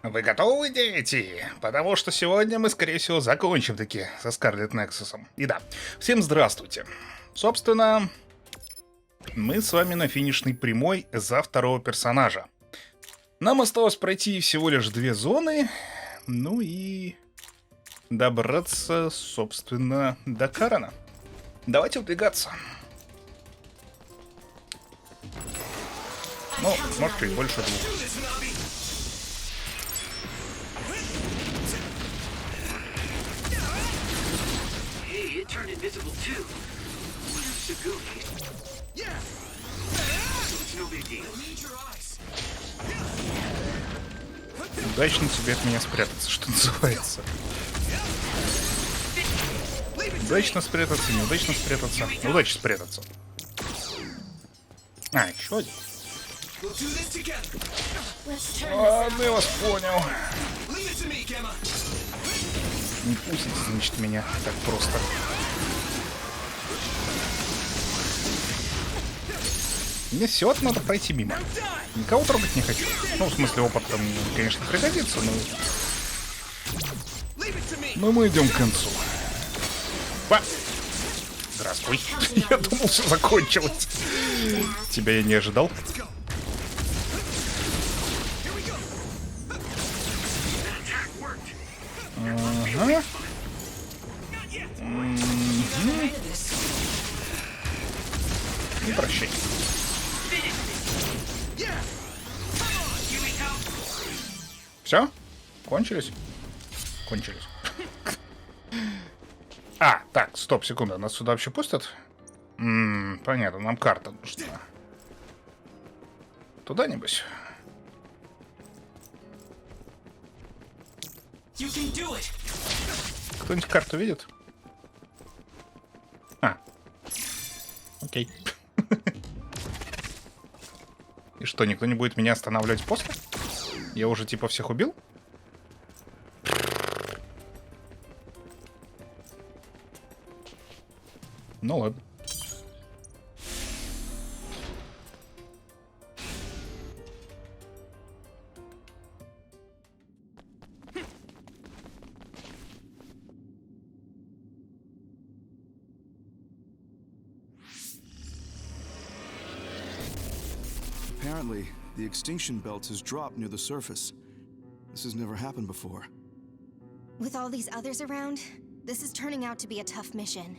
Вы готовы, дети? Потому что сегодня мы, скорее всего, закончим таки со Scarlet Nexus. И да, всем здравствуйте. Собственно, мы с вами на финишной прямой за второго персонажа. Нам осталось пройти всего лишь 2 зоны, ну и добраться, собственно, до Карена. Давайте убегаться. Ну, может, чуть больше 2. Turned invisible too. So goofy. Yeah. So it's no big deal. Удачно тебе от меня спрятаться, что называется. Удачно спрятаться, неудачно спрятаться. Удачно спрятаться. А, еще один. Ладно, я вас понял. Не пустите, значит, меня так просто. Мне все надо пройти мимо. Никого трогать не хочу. Ну, в смысле, опыт там, конечно, пригодится, но мы идем к концу. Здравствуй. Я думал, все закончилось. Тебя я не ожидал. Ага. И прощай. Все? Кончились? Кончились. А, так, стоп, секунду. Нас сюда вообще пустят? Понятно, нам карта нужна. Туда, небось? Кто-нибудь карту видит? А. Окей. И что, никто не будет меня останавливать после? Я уже типа всех убил? Ну ладно. Apparently, the extinction belt has dropped near the surface. This has never happened before. With all these others around, this is turning out to be a tough mission.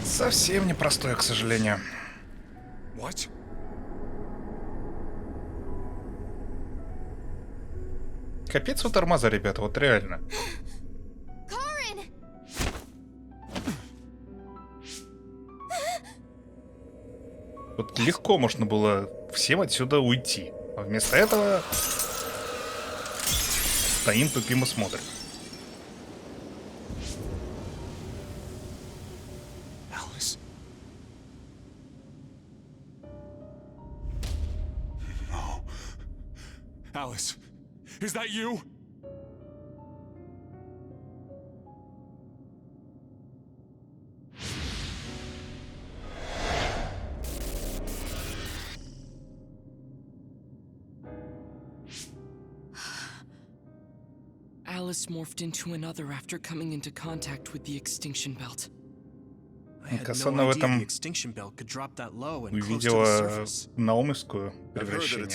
Совсем непростое, к сожалению. What? Капец вы тормоза, ребята, вот реально. Вот легко можно было всем отсюда уйти. А вместо этого стоим, тупим и смотрим. Alice? No. Alice, is that you? Alice morphed into another after coming into contact with the extinction belt. Касана в этом увидела наумовскую превращение.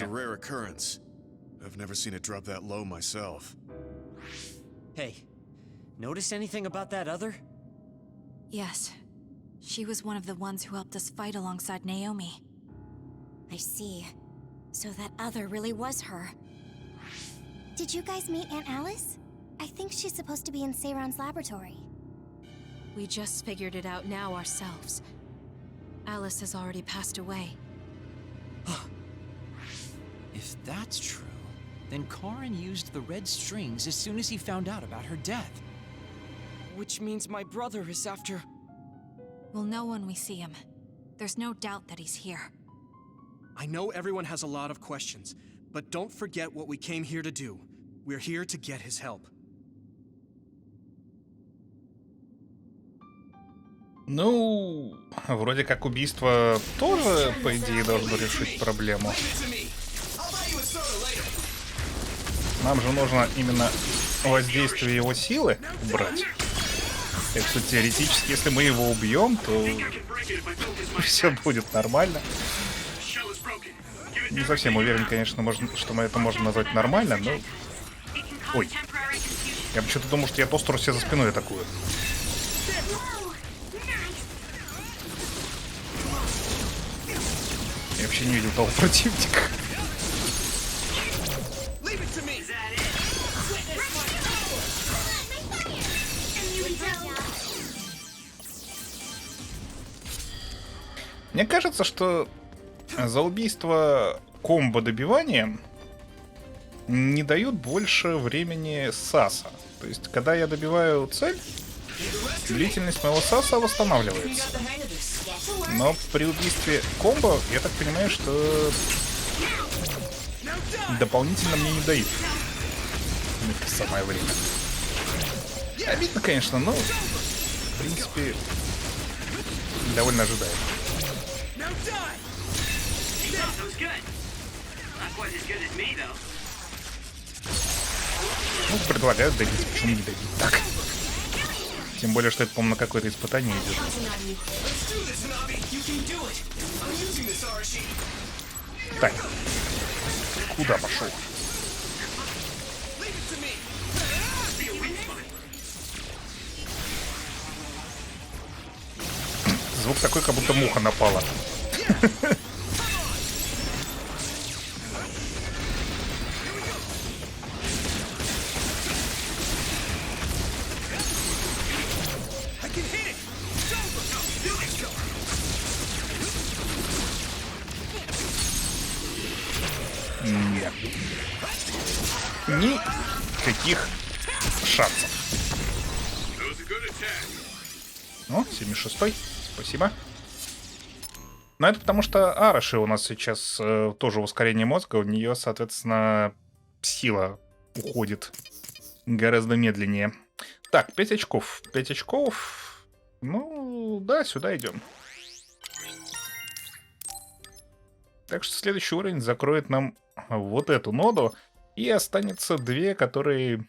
I've never seen it drop that low myself. Hey, notice anything about that other? Yes. She was one of the ones who helped us fight alongside Naomi. I see. So that other really was her. Did you guys meet Aunt Alice? I think she's supposed to be in Seiron's laboratory. We just figured it out now ourselves. Alice has already passed away. If that's true, then Karin used the red strings as soon as he found out about her death. Which means my brother is after... We'll know when we see him. There's no doubt that he's here. I know everyone has a lot of questions, but don't forget what we came here to do. We're here to get his help. Ну, вроде как убийство тоже, по идее, должно решить проблему. Нам же нужно именно воздействие его силы убрать. Так что теоретически, если мы его убьем, то все будет нормально. Не совсем уверен, конечно, что мы это можем назвать нормально, но... Ой. Я почему-то думал, что я тостер себе за спиной атакую. Я вообще не видел того противника. Мне кажется, что за убийство комбо добиванием не дают больше времени саса. То есть, когда я добиваю цель, длительность моего саса восстанавливается. Но при убийстве комбо, я так понимаю, что дополнительно мне не дают. Это самое время. Обидно, конечно, но в принципе довольно ожидаемо. Ну, предлагают добить, почему не добить так? Тем более, что это, по-моему, на какое-то испытание идет. Так. Куда пошел? Звук такой, как будто муха напала. Нет. Никаких шансов. О, 76-й. Спасибо. Но это потому что Араши у нас сейчас тоже ускорение мозга. У нее, соответственно, сила уходит гораздо медленнее. Так, 5 очков. 5 очков. Ну, да, сюда идем. Так что следующий уровень закроет нам вот эту ноду. И останется 2, которые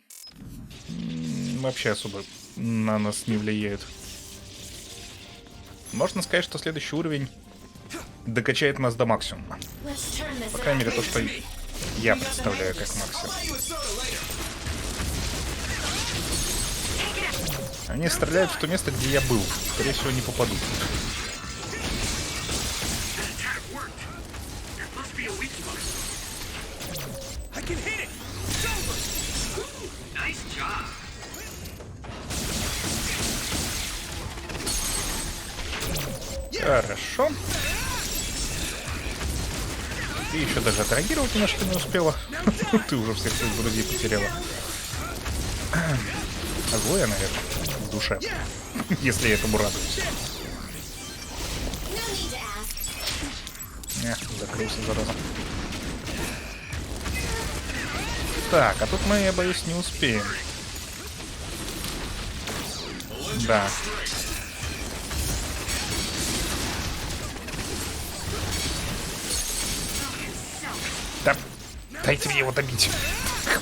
вообще особо на нас не влияют. Можно сказать, что следующий уровень докачает нас до максимума. По крайней мере, то, что я представляю как максимум. Они стреляют в то место, где я был. Скорее всего, не попадут. Хорошо. Ты еще даже отреагировать ни на что не успела. Ты уже всех своих друзей потеряла. Злая, наверное, в душе. Если я этому радуюсь. Закрылся, зараза. Так, а тут мы, я боюсь, не успеем. Да. Да, дайте мне его добить.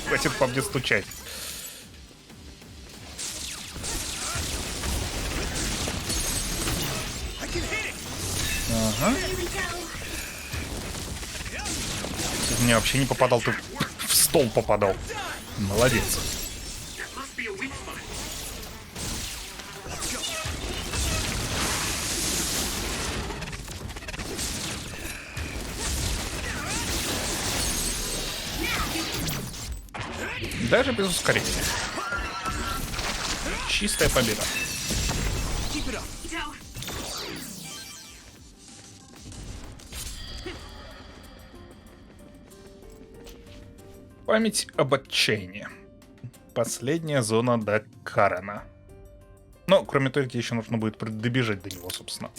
Хватит по мне стучать. Ага. Ты мне вообще не попадал, ты в стол попадал. Молодец. Даже без ускорения. Чистая победа. Память об отчаянии. Последняя зона до Карена. Но, кроме той, где еще нужно будет добежать до него, собственно.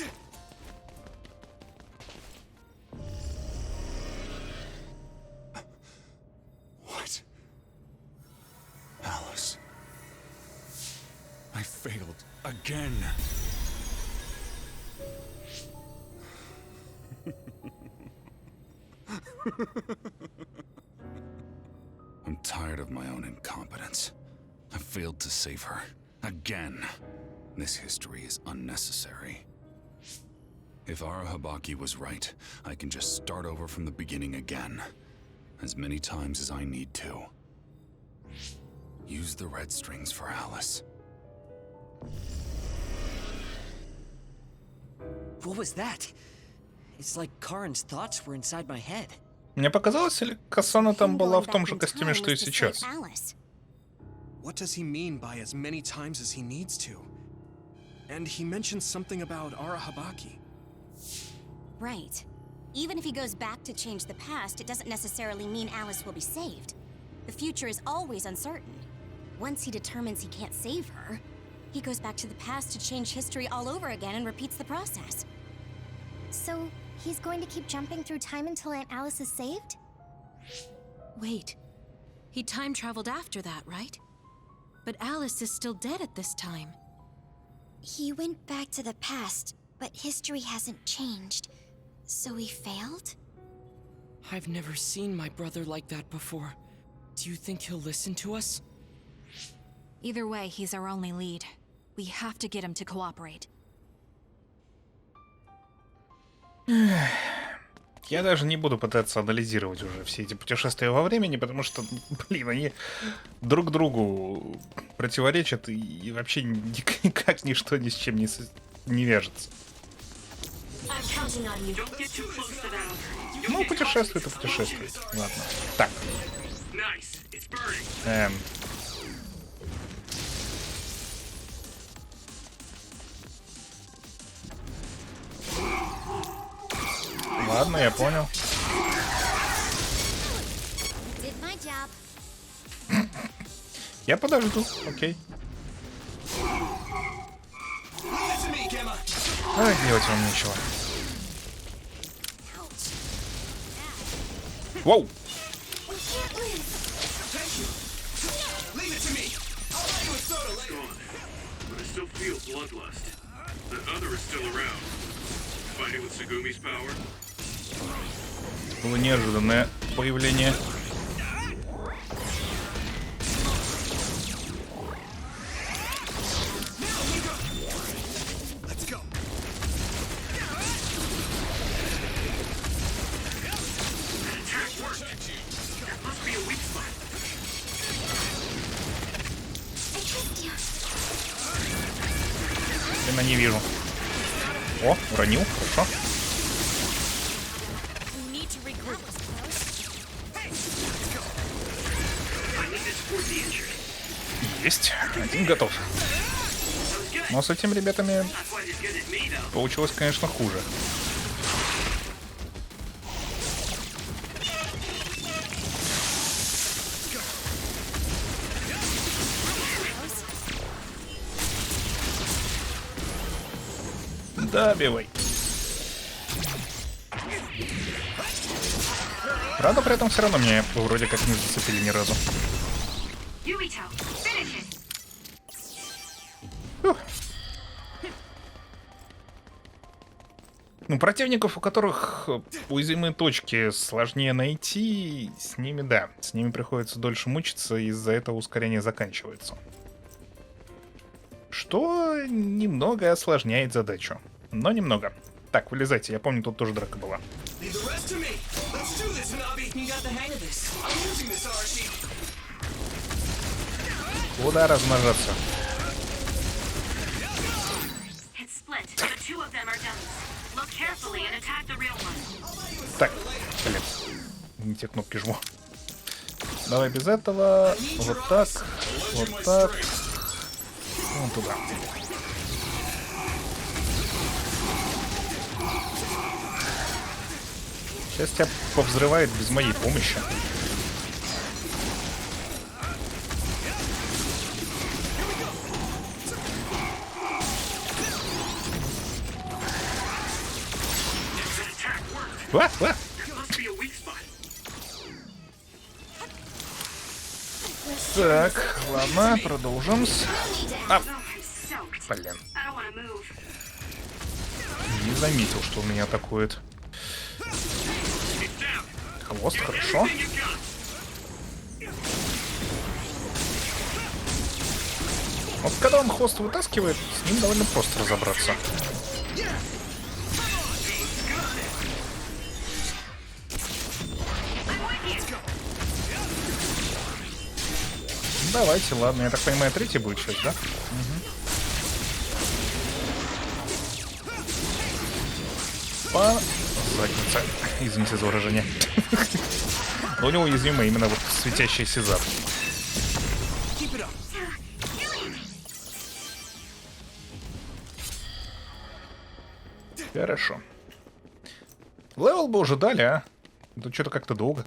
I failed again. I'm tired of my own incompetence. I failed to save her. Again. This history is unnecessary. If Arahabaki was right, I can just start over from the beginning again. As many times as I need to. Use the red strings for Alice. What was that? It's like Karen's thoughts were inside my head. Мне показалось, или Касана там была в том же костюме, что и сейчас? What does he mean by as many times as he needs to? And he mentioned something about Arahabaki. Right. Even if he goes back to change the past, it doesn't necessarily mean Alice will be saved. The future is always uncertain. Once he determines he can't save her, he goes back to the past to change history all over again and repeats the process. So, he's going to keep jumping through time until Aunt Alice is saved? Wait. He time traveled after that, right? But Alice is still dead at this time. He went back to the past, but history hasn't changed. So he failed? I've never seen my brother like that before. Do you think he'll listen to us? Either way, he's our only lead. We have to get him to cooperate. Я даже не буду пытаться анализировать уже все эти путешествия во времени, потому что, блин, они друг другу противоречат и вообще никак ничто ни с чем не вяжется. Ну, путешествует и путешествует. Ладно. Так. Ладно, я понял. Я подожду, окей. А, делать вам нечего. Воу! Было неожиданное появление. Я не вижу. О, уронил, хорошо. Есть, один готов. Но с этими ребятами получилось, конечно, хуже. Добивай. Правда, при этом все равно меня вроде как не зацепили ни разу. Фух. Ну, противников, у которых уязвимые точки сложнее найти, с ними, да, с ними приходится дольше мучиться, и из-за этого ускорение заканчивается. Что немного осложняет задачу. Но немного. Так, вылезайте, я помню, тут тоже драка была. Куда размножаться? Так, блин, не те кнопки жму. Давай без этого. Вот так. Вот так. Вон туда. Сейчас тебя повзрывает без моей помощи. Так, ладно, продолжим. А, блин. Не заметил, что он меня атакует. Хвост, хорошо. Вот когда он хвост вытаскивает, с ним довольно просто разобраться. Давайте, ладно. Я так понимаю, третий будет сейчас, да? Угу. По заднице. Извините за выражение. Но у него уязвимый именно вот светящийся зад. Хорошо. Левел бы уже дали, а? Тут что-то как-то долго.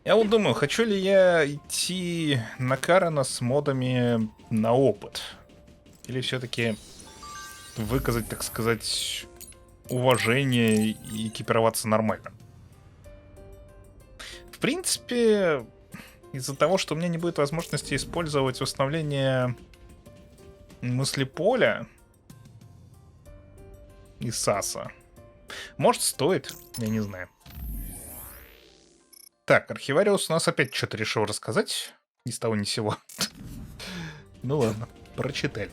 Я вот думаю, хочу ли я идти на Карена с модами на опыт? Или все-таки выказать, так сказать, уважение и экипироваться нормально? В принципе, из-за того, что у меня не будет возможности использовать восстановление мыслеполя и Саса, может, стоит, я не знаю. Так, Архивариус у нас опять что-то решил рассказать. Ни с того ни с сего. Ну ладно, прочитали.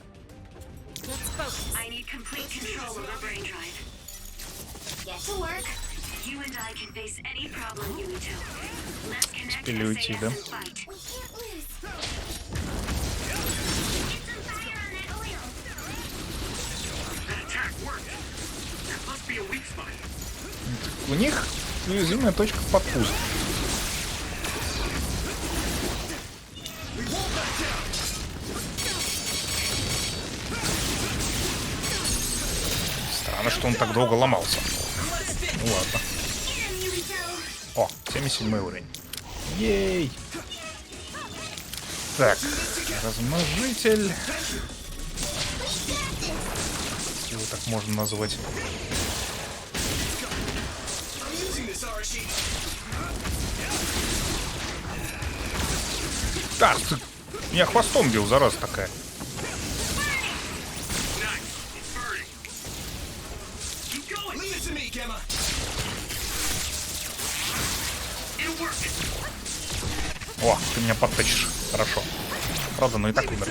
Успели уйти, да? У них уязвимая точка под пузом. Странно, что он так долго ломался. Ну ладно. О, 77 уровень. Ей! Так, размножитель. Его так можно назвать. Так, ты меня хвостом бил, зараза такая. О, ты меня подточишь. Хорошо. Правда, но и так умер.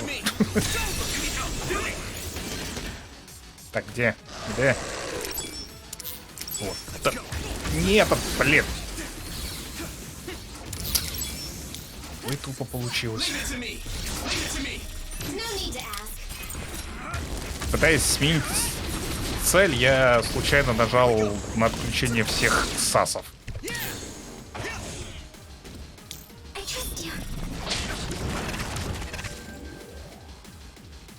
Так, где? Где? Вот. Да. Нет, блин. Ой, тупо получилось. Пытаясь сменить цель, я случайно нажал на отключение всех сасов.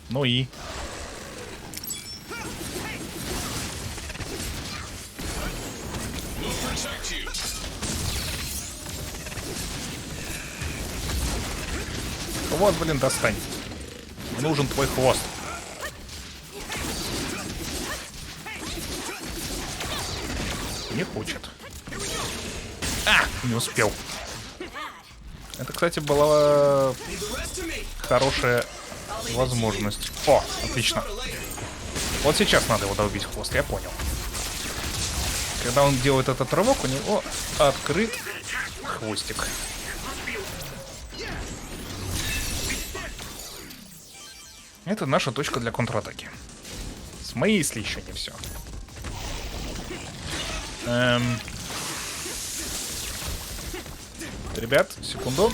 Ну и... Вот, блин, достань. Мне нужен твой хвост. Не хочет. А, не успел. Это, кстати, была хорошая возможность. О, отлично. Вот сейчас надо его долбить хвост, я понял. Когда он делает этот рывок, у него открыт хвостик. Это наша точка для контратаки. В смысле еще не все. Ребят, секунду.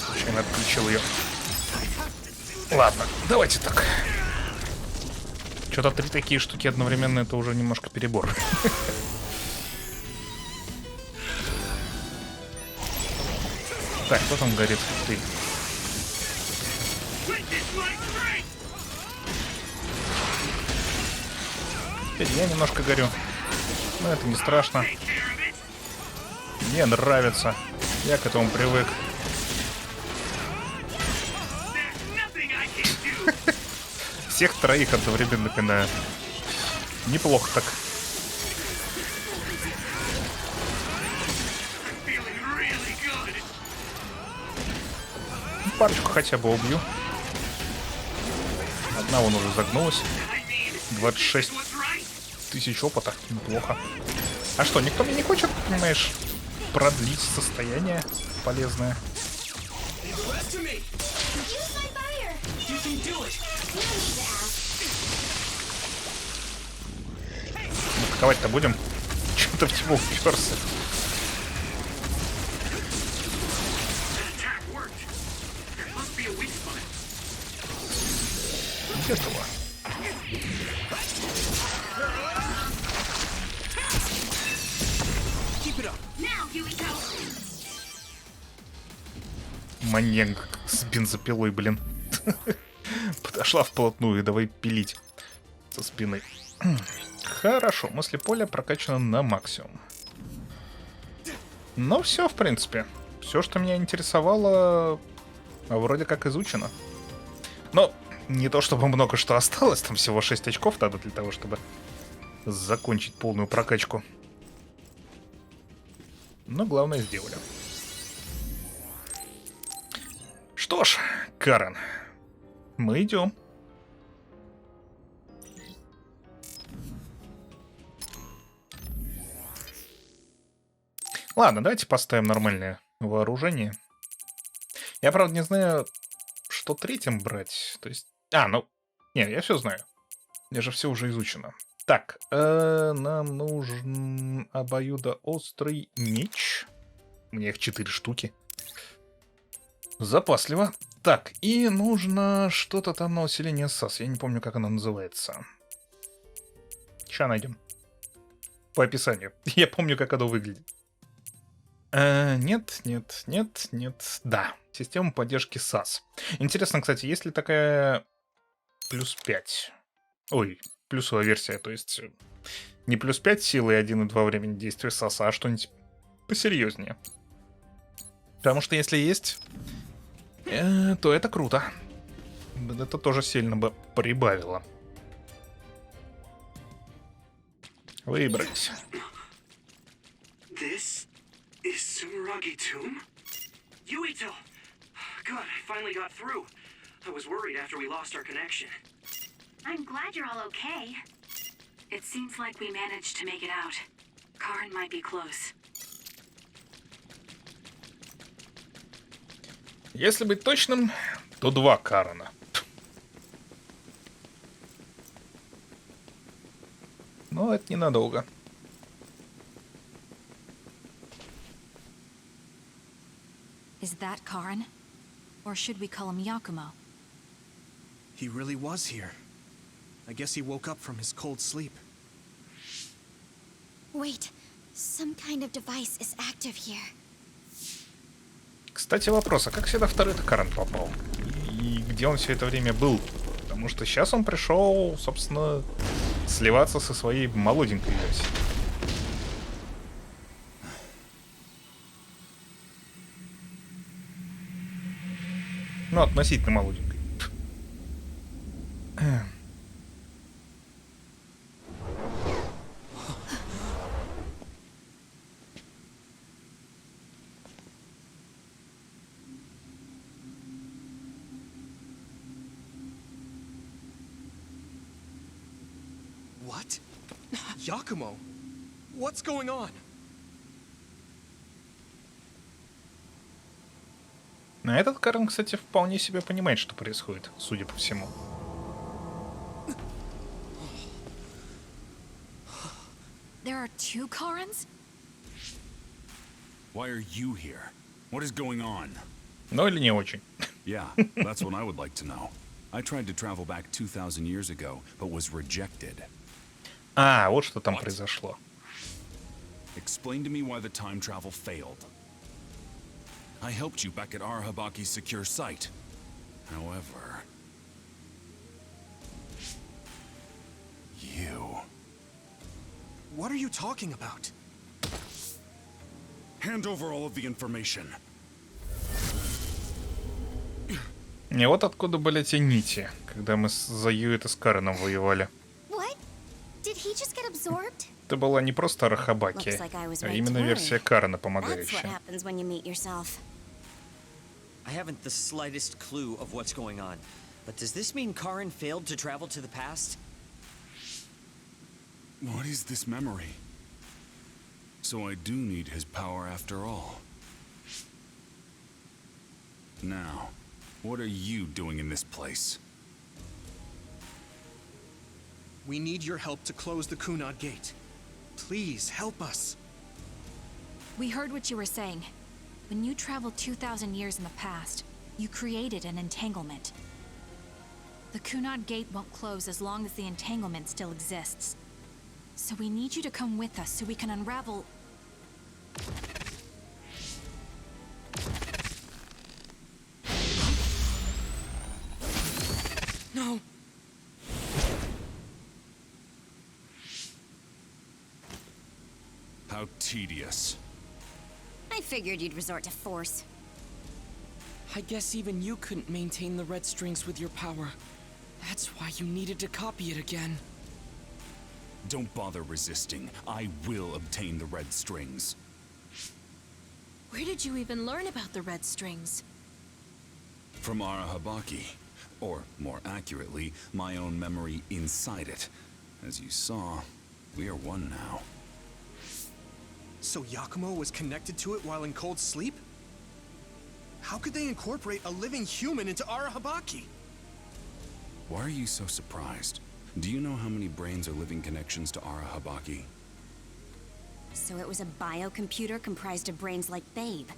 Случайно отключил ее. Ладно, давайте так. Что-то 3 такие штуки одновременно, это уже немножко перебор. Так, кто там горит? Ты. Теперь я немножко горю. Но это не страшно. Мне нравится. Я к этому привык. Всех троих одновременно пинаю. Неплохо так. парочку хотя бы убью. Одна вон уже загнулась. 26 тысяч опыта. Неплохо. А что, никто мне не хочет, понимаешь, продлить состояние полезное? Атаковать-то будем? Что-то в него уперся. Где этого? Маньяк с бензопилой, блин. Подошла вплотную, давай пилить со спины. Хорошо, мысли поля прокачано на максимум. Ну все, в принципе. Все, что меня интересовало, вроде как изучено. Но не то чтобы много что осталось, там всего 6 очков надо для того, чтобы закончить полную прокачку. Но главное сделали. Что ж, Карен, мы идем. Ладно, давайте поставим нормальное вооружение. Я, правда, не знаю, что третьим брать. То есть... ну... Не, я все знаю. Мне же все уже изучено. Так, нам нужен обоюдоострый меч. У меня их 4 штуки. Запасливо. Так, и нужно что-то там на усиление САС. Я не помню, как оно называется. Сейчас найдем. По описанию. Я помню, как оно выглядит. Нет. Да, система поддержки САС. Интересно, кстати, есть ли такая плюс 5? Ой, плюсовая версия, то есть не плюс 5 силы и 1,2 времени действия САС, а что-нибудь посерьезнее. Потому что если есть, то это круто. Это тоже сильно бы прибавило. Выбрать. Is Sumeragi tomb? Yuito! Good, I finally got through. I was worried after we lost our connection. I'm glad you're all okay. It seems like we managed to make it out. Karin might be close. Если быть точным, то 2 Карена. Но это ненадолго. Is that Karin? Or should we call him Yakumo? He really was here. I guess he woke up from his cold sleep. Wait, some kind of device is active here. Кстати, вопрос, а как сюда второй-то Карен попал? И где он все это время был? Потому что сейчас он пришел, собственно, сливаться со своей молоденькой версией. Ну, относительно молоденькой. What? Yakumo? What's going on? А этот Карен, кстати, вполне себе понимает, что происходит, судя по всему. There are 2 Karens? Why are you here? What is going on? Ну или не очень. Yeah, that's what I would like to know. I tried to travel back 2,000 years ago, but was rejected. Вот что там произошло. Explain to me why the time travel failed. I helped you back at Arahabaki's secure site. However... You... What are you talking about? Hand over all of the information. И вот откуда были те нити, когда мы за Юэта с Кареном воевали. What? Did he just get absorbed? Это была не просто Арахабаки, а именно версия Карена, That's what помогающая. happens when you meet yourself. I haven't the slightest clue of what's going on. But does this mean Karin failed to travel to the past? What is this memory? So I do need his power after all. Now, what are you doing in this place? We need your help to close the Kunad gate. Please, help us. We heard what you were saying. When you traveled 2,000 years in the past, you created an entanglement. The Kunad gate won't close as long as the entanglement still exists. So we need you to come with us so we can unravel... No! How tedious. I figured you'd resort to force. I guess even you couldn't maintain the red strings with your power. That's why you needed to copy it again. Don't bother resisting. I will obtain the red strings. Where did you even learn about the red strings? From Arahabaki. Or, more accurately, my own memory inside it. As you saw, we are one now. So Yakumo was connected to it while in cold sleep? How could they incorporate a living human into Arahabaki? Why are you so surprised? Do you know how many brains are living connections to Arahabaki? So it was a biocomputer comprised of brains like Babe.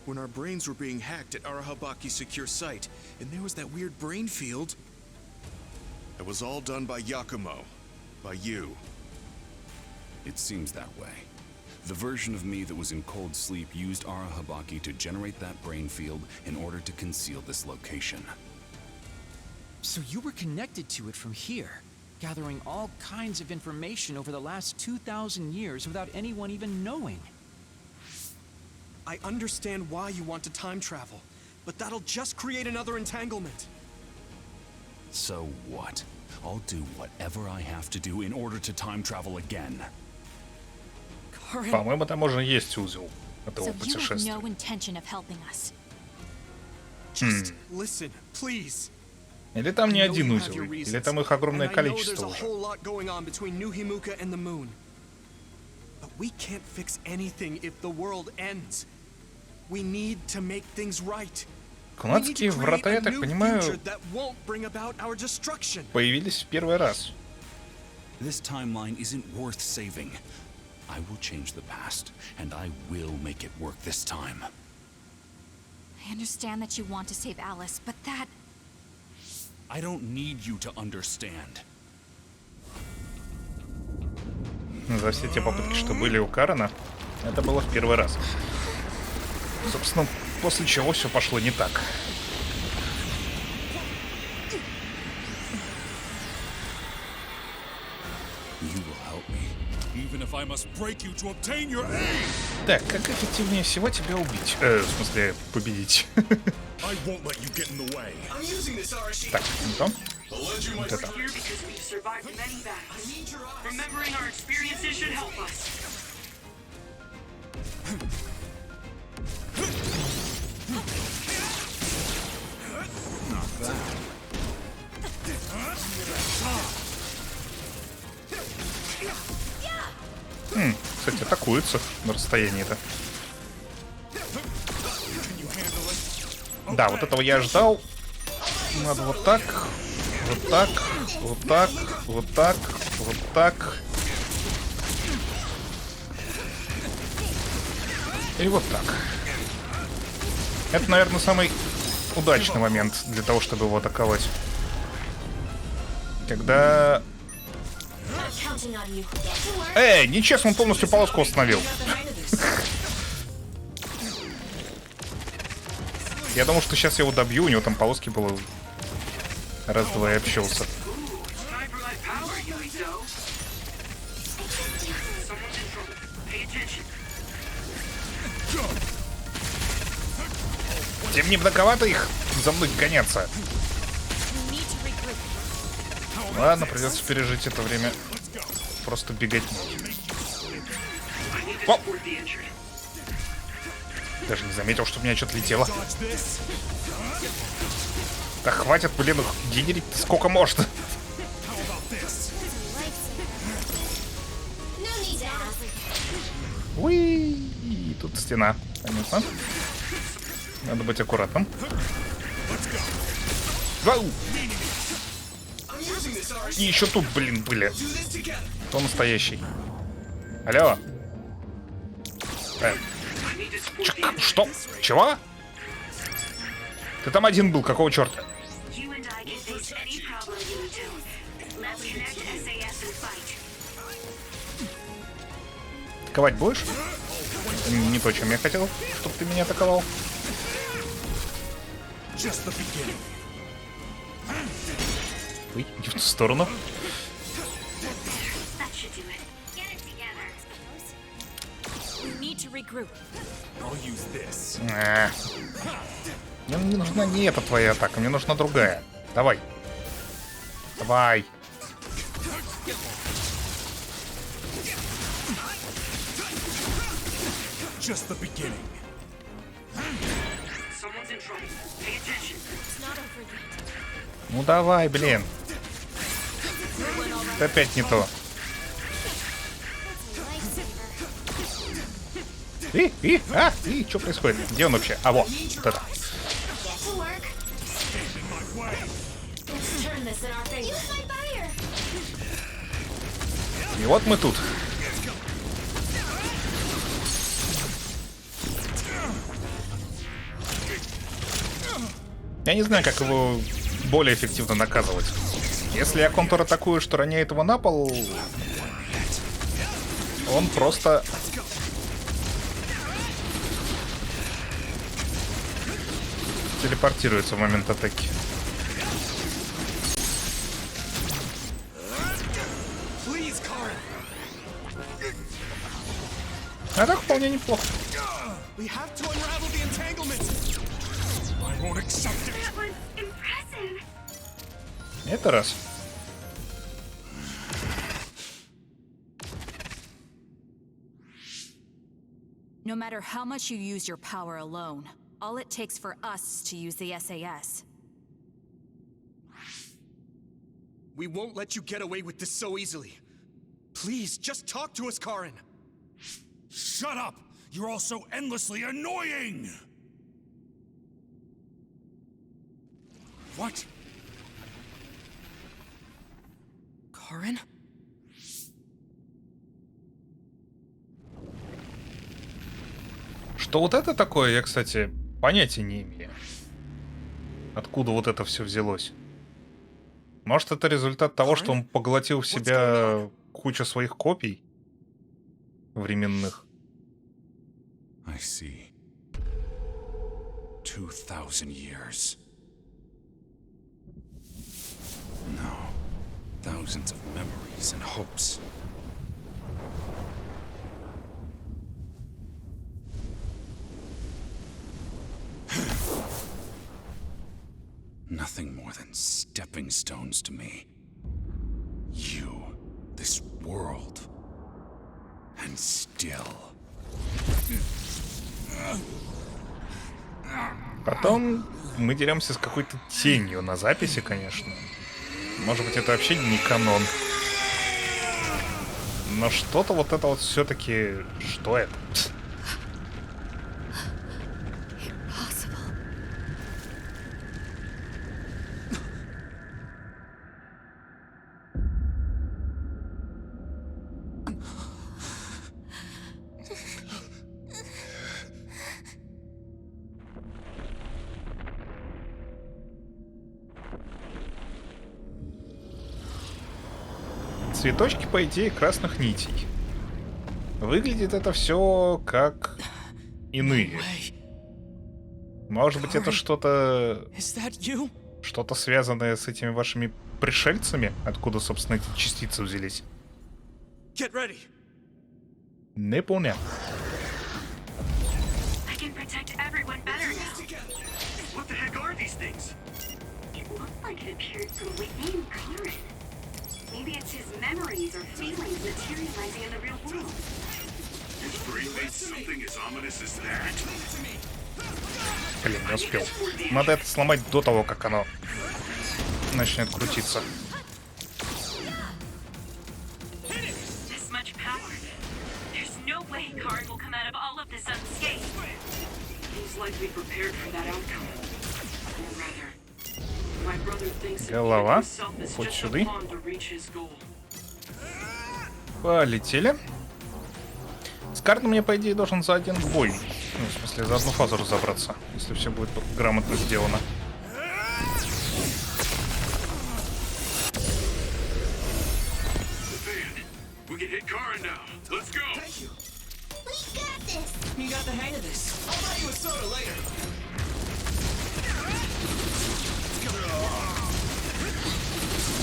When our brains were being hacked at Arahabaki's secure site, and there was that weird brain field. It was all done by Yakumo. By you. It seems that way. The version of me that was in cold sleep used Arahabaki to generate that brain field in order to conceal this location. So you were connected to it from here, gathering all kinds of information over the last 2,000 years without anyone even knowing. I understand why you want to time travel, but that'll just create another entanglement. So what? I'll do whatever I have to do in order to time travel again. По-моему, там уже есть узел этого So you have путешествия. no intention of helping us. Just listen, please. Или там не один узел, или там их огромное количество There's a уже. whole lot going on between New Himuka and the moon. But we can't fix anything if the world ends. We need to make things right. Канадские врата, я так понимаю, That won't bring about our destruction. появились в первый раз. This timeline isn't worth saving. I will change the past, and I will make it work this time. I understand that you want to save Alice, but that... I don't need you to understand. За все те попытки, что были у Карена, это было в первый раз. Собственно, после чего все пошло не так. Так, как эффективнее всего тебя убить? В смысле, победить. Так, не то. Вот это. Кстати, атакуются на расстоянии-то. Да, вот этого я ждал. Надо вот так, вот так, вот так, вот так, вот так. И вот так. Это, наверное, самый удачный момент для того, чтобы его атаковать. Когда... нечестно, он полностью полоску остановил. Я думал, что сейчас я его добью, у него там полоски было раз-два и общался. Тем не многовато их за мной гоняться. Ладно, придется пережить это время. Просто бегать. О! Даже не заметил, что у меня что-то летело. Да хватит, блин, генерить сколько можно. Уи, тут стена. Понятно. Надо быть аккуратным. Вау! И еще тут, блин, были. Кто настоящий? Алло. Что? Чего? Ты там один был, какого черта? Атаковать будешь? Не то, чем я хотел, чтобы ты меня атаковал. Ой, иди в ту сторону. Мне не нужна не эта твоя атака, мне нужна другая. Давай. Давай. Ну давай, блин. Это опять не то. Что происходит? Где он вообще? А, вот это. И вот мы тут. Я не знаю, как его более эффективно наказывать. Если я контратакую, что роняет его на пол, он просто... телепортируется в момент атаки. А так вполне неплохо. Это раз. No matter how much you use your power alone, all it takes for us to use the SAS. We won't let you get away with this so easily. Please, just talk to us, Karin. Shut up! You're all so endlessly annoying! What? Karin? Что вот это такое, я, кстати, понятия не имею. Откуда вот это все взялось? Может, это результат того, что он поглотил в себя кучу своих копий временных. I see. 2000 years. No. Thousands of memories and hopes. Nothing more than stepping stones to me. You, this world, and still. Потом мы деремся с какой-то тенью на записи, конечно. Может быть, это вообще не канон. Но что-то вот это вот все-таки... Что это? Цветочки, по идее, красных нитей. Выглядит это все как иные. Может быть, это что-то... Что-то связанное с этими вашими пришельцами? Откуда, собственно, эти частицы взялись? Не понял. Maybe it's his memories or feelings materializing in the real world. Блин, не успел. Надо это сломать до того, как оно начнет крутиться. Голова. Вот сюда. Полетели. Скарт мне, по идее, должен за один бой. Ну, в смысле, за одну фазу разобраться, если все будет грамотно сделано.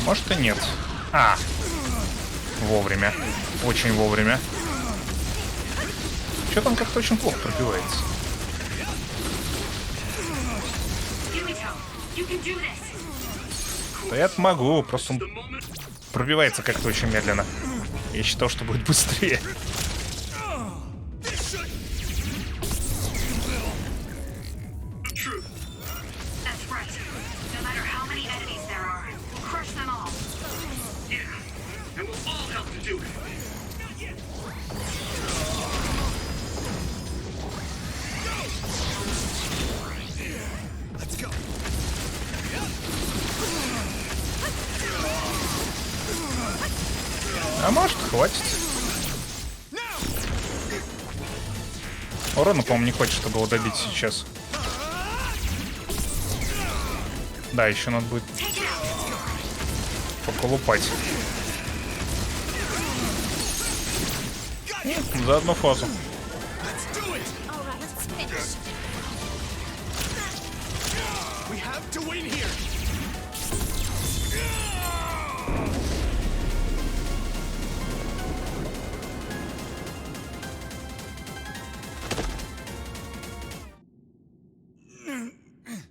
Может и нет. А, вовремя. Очень вовремя. Что там как-то очень плохо пробивается. Да я могу, просто он пробивается как-то очень медленно. Я считал, что будет быстрее. А может, хватит. Урона, по-моему, не хочет, чтобы его добить сейчас. Да, еще надо будет поколупать. За одну фазу.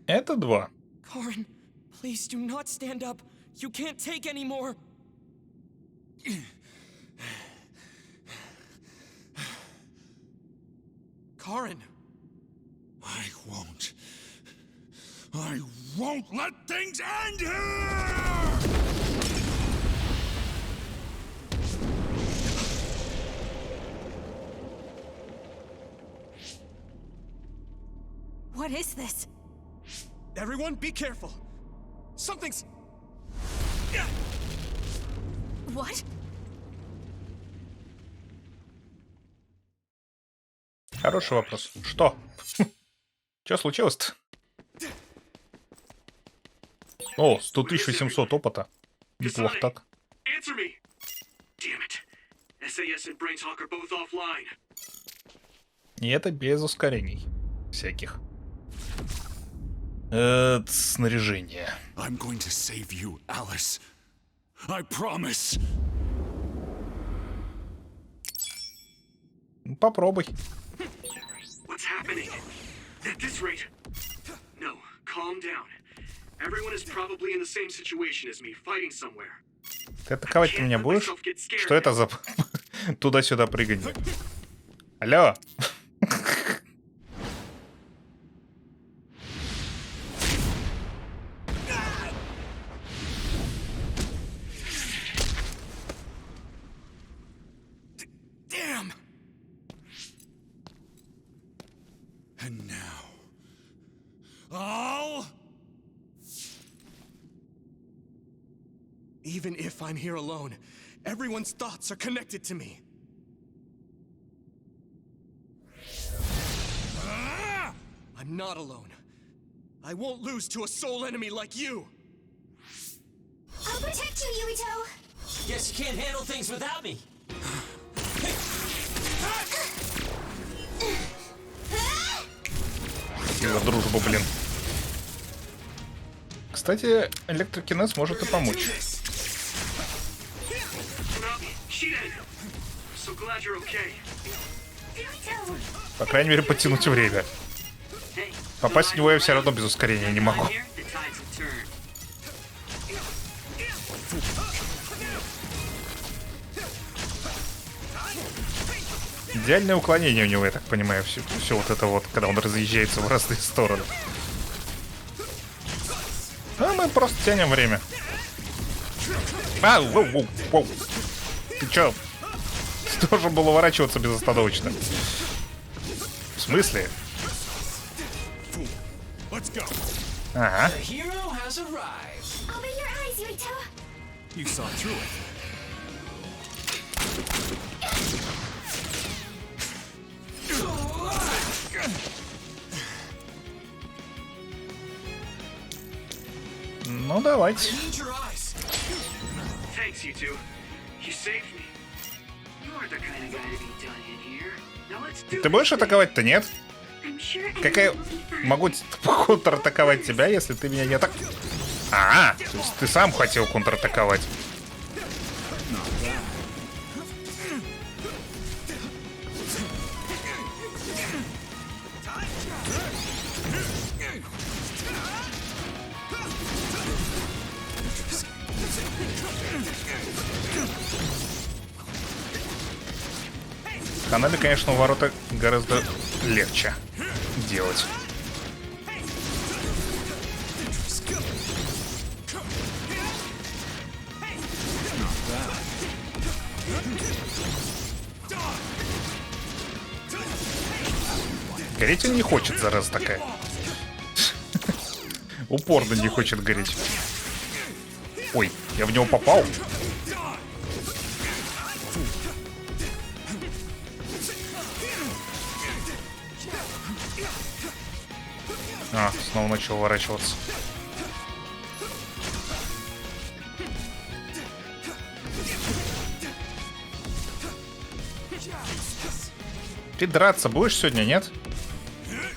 Это 2. Karin, please do not stand up. You can't take any more. Karin. I won't let things end here! What is this? Everyone, be careful. Something's... What? Хороший вопрос. Что? Что случилось-то? О, 100 800 опыта. Неплохо так. И это без ускорений всяких. Снаряжение. I'm going to save you, Alice. I promise. Попробуй. What's happening? At this rate... No, calm down. Everyone is probably in the same situation as me, fighting somewhere. Ты атаковать ты меня будешь? Что это за туда-сюда прыганье? Алло? And now, all... Even if I'm here alone, everyone's thoughts are connected to me. I'm not alone. I won't lose to a soul enemy like you. I'll protect you, Yuito. Guess you can't handle things without me. За дружбу, блин. Кстати, электрокинез может и помочь. По крайней мере, подтянуть время. Попасть в него я все равно без ускорения не могу. Идеальное уклонение у него, я так понимаю, все вот это вот, когда он разъезжается в разные стороны. А мы просто тянем время. Воу. Ты чё? Должен был уворачиваться безостановочно. В смысле? Ага. Ну, давайте. Ты будешь атаковать-то, нет? Какая... Могу контратаковать тебя, если ты меня не атак... А, то есть ты сам хотел контратаковать. Канале, конечно, ворота гораздо легче делать. Гореть он не хочет, зараза такая. Упорно не хочет гореть. Ой, я в него попал. А, снова начал уворачиваться. Ты драться будешь сегодня, нет?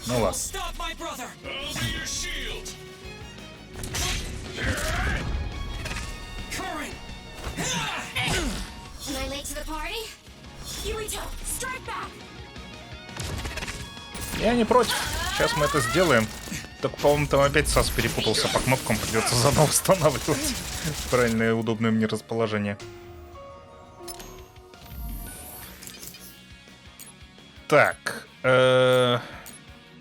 Ну ладно. Я не против. Сейчас мы это сделаем. Только, по-моему, там опять САС перепутался по кнопкам. Придется заново устанавливать правильное и удобное мне расположение. Так. Да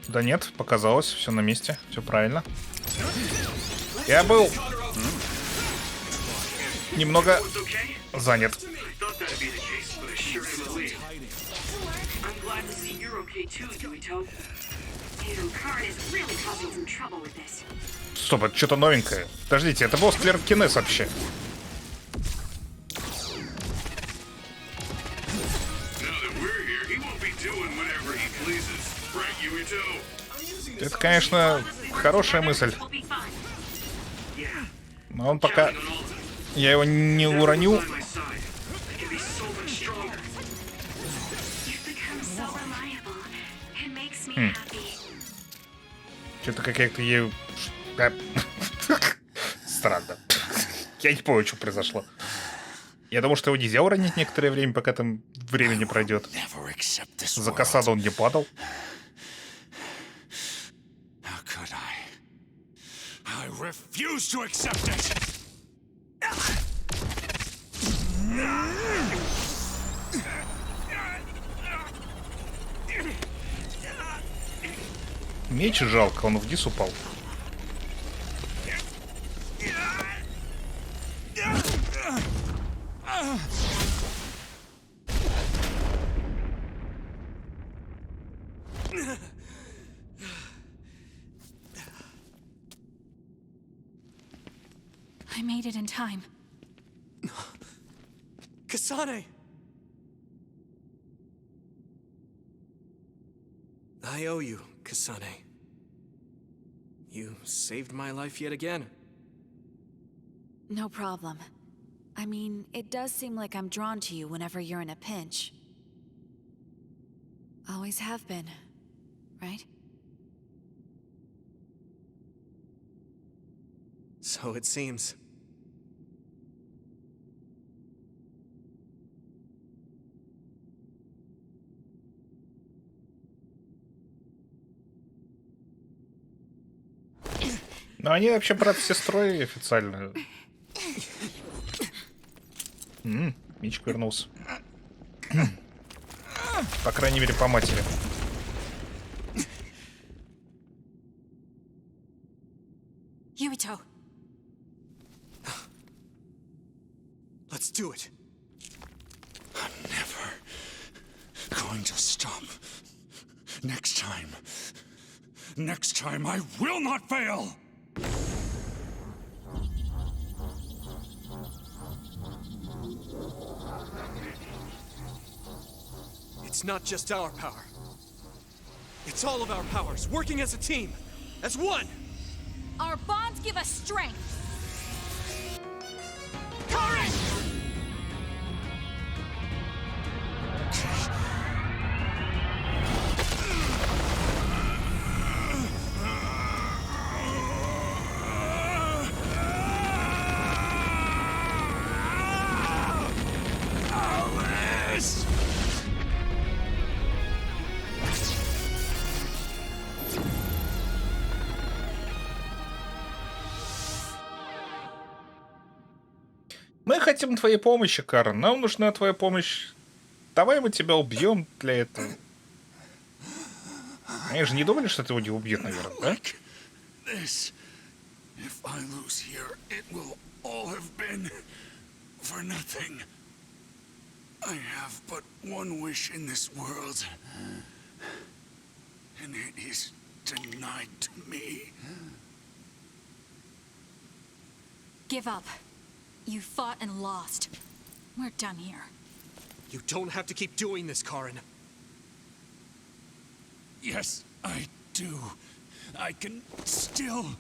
нет, показалось. Все на месте. Все правильно. Я был немного занят. Стоп, это что-то новенькое. Подождите, это был Конец вообще. Это, конечно, хорошая мысль. Но он пока... Я его не уроню. Что-то какая-то ею... Странно. Я не понял, что произошло. Я думал, что его нельзя уронить некоторое время, пока там времени пройдет. За кассаду он не падал. Меч жалко, он вниз упал. I made it in time. Kasane! I owe you, Kasane. You saved my life yet again. No problem. I mean, it does seem like I'm drawn to you whenever you're in a pinch. Always have been, right? So it seems. Но они вообще брат с сестрой официально. Мичик вернулся. По крайней мере, по матери. Yumito. Let's do it. I'm never going to stop. Next time I will not fail! It's not just our power. It's all of our powers, working as a team, as one! Our bonds give us strength. Karen! Мы хотим твоей помощи, Карен. Нам нужна твоя помощь. Давай мы тебя убьем для этого. Они же не думали, что ты его не убьет, наверное, да? This. If I lose here, it will all have been for nothing. I have but one wish in this world, and it is denied to me. Give up. You fought and lost. We're done here. You don't have to keep doing this, Karen. Yes, I do. I can still...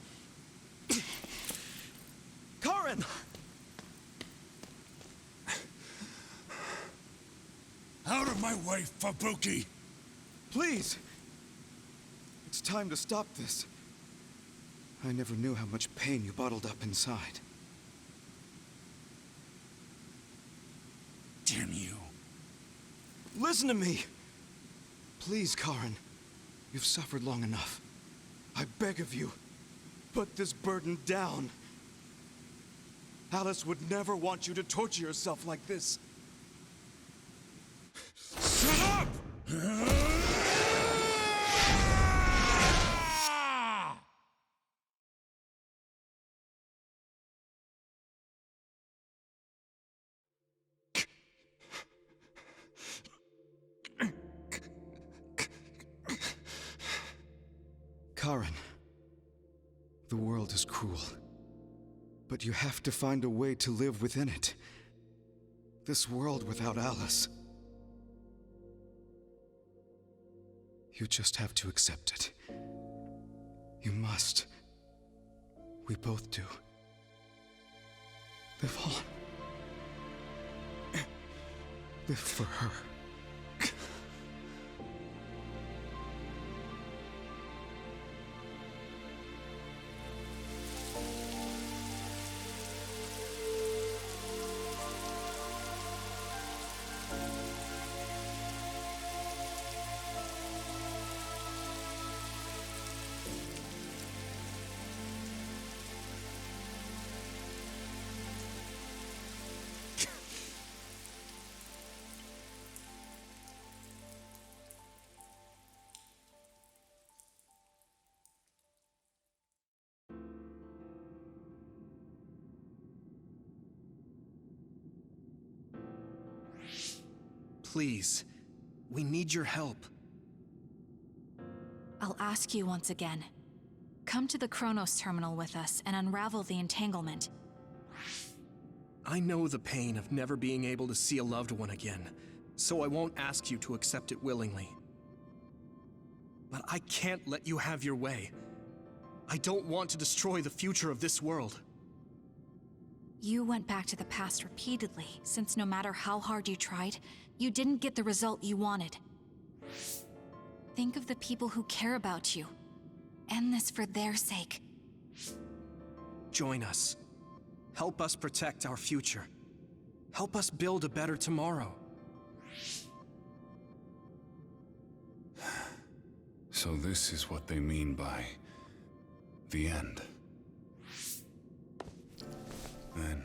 Karen! Out of my way, Fubuki! Please! It's time to stop this. I never knew how much pain you bottled up inside. Damn you. Listen to me! Please, Karen. You've suffered long enough. I beg of you, put this burden down. Alice would never want you to torture yourself like this. Shut up! Karen, the world is cruel, but you have to find a way to live within it. This world without Alice. You just have to accept it. You must. We both do. Live on. Live for her. Please, we need your help. I'll ask you once again. Come to the Chronos terminal with us and unravel the entanglement. I know the pain of never being able to see a loved one again, so I won't ask you to accept it willingly. But I can't let you have your way. I don't want to destroy the future of this world. You went back to the past repeatedly, since no matter how hard you tried, you didn't get the result you wanted. Think of the people who care about you. End this for their sake. Join us. Help us protect our future. Help us build a better tomorrow. So this is what they mean by the end. Then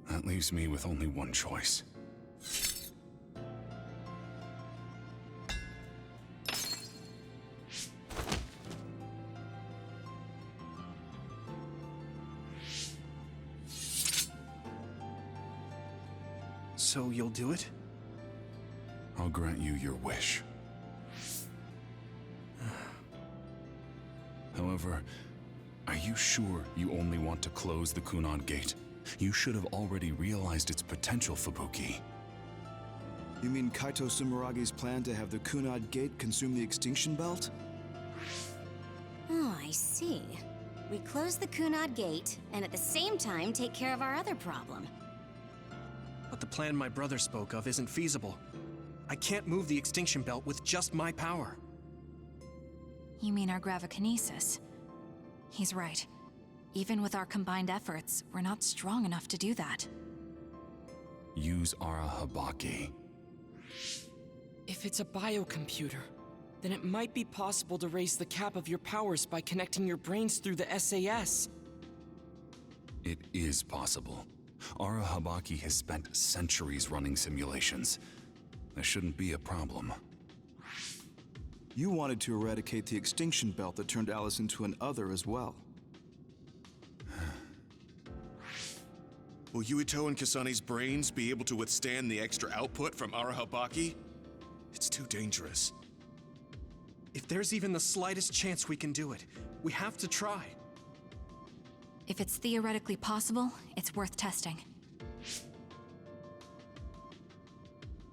that leaves me with only one choice. So you'll do it? I'll grant you your wish. However, are you sure you only want to close the Kunad Gate? You should have already realized its potential, Fubuki. You mean Kaito Sumeragi's plan to have the Kunad Gate consume the extinction belt? Oh, I see. We close the Kunad Gate, and at the same time take care of our other problem. But the plan my brother spoke of isn't feasible. I can't move the extinction belt with just my power. You mean our gravikinesis? He's right. Even with our combined efforts, we're not strong enough to do that. Use Ara Habaki. If it's a biocomputer, then it might be possible to raise the cap of your powers by connecting your brains through the SAS. It is possible. Ara Habaki has spent centuries running simulations. There shouldn't be a problem. You wanted to eradicate the extinction belt that turned Alice into an other as well. Will Yuito and Kasani's brains be able to withstand the extra output from Ara Habaki? It's too dangerous. If there's even the slightest chance we can do it, we have to try. If it's theoretically possible, it's worth testing.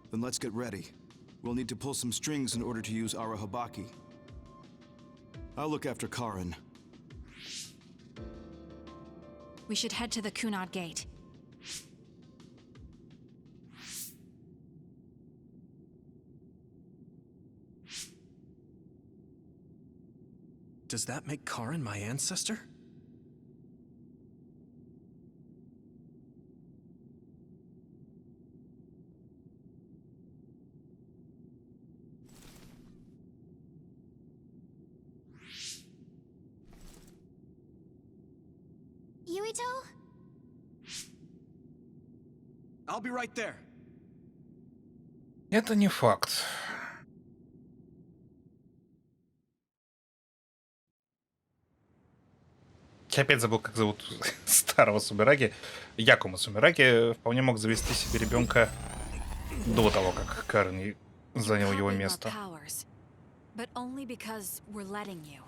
Then let's get ready. We'll need to pull some strings in order to use Ara Habaki. I'll look after Karin. We should head to the Kunad Gate. Does that make Karin my ancestor? Yuito? I'll be right there. Это не факт. Я опять забыл, как зовут старого Сумераги. Якума Сумераги вполне мог завести себе ребенка до того, как Карен занял его место. But only because we're letting you.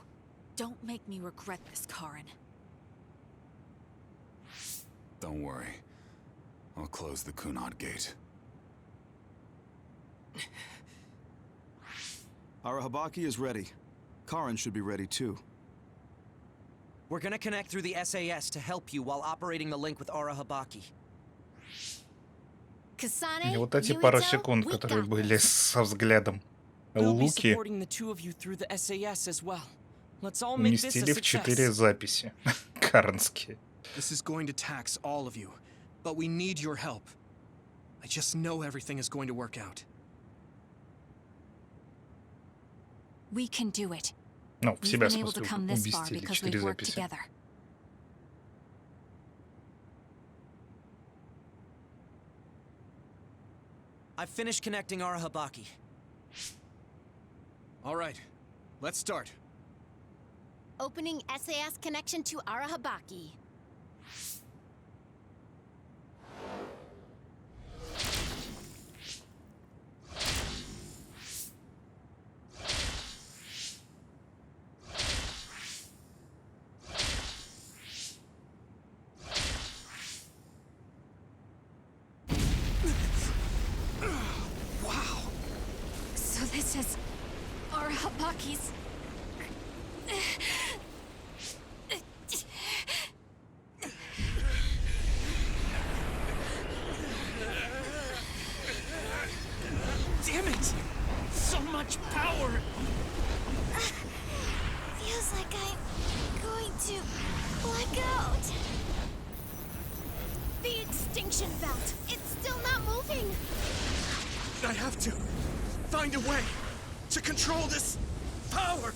Don't make me regret this, Karin. Don't worry. I'll close the Kunad Gate. Ara Habaki is ready. Karin should be ready too. We're gonna connect through the SAS to help you while operating the link with Ara Habaki. И вот эти пара секунд, которые были со взглядом Луки, уместили в 4 записи карнские. This is going to tax all of you, but we need your help. I just know everything is going to work out. We can do it. Ну, в себя, в We've been able to смысле, come this far уместили because 4 we've worked записи. together. I've finished connecting Ara Habaki. All right, let's start. Opening SAS connection to Ara Habaki. This is Ara Habaki's. Damn it! So much power! Feels like I'm going to black out. The extinction belt. It's still not moving. I have to find a way to control this power.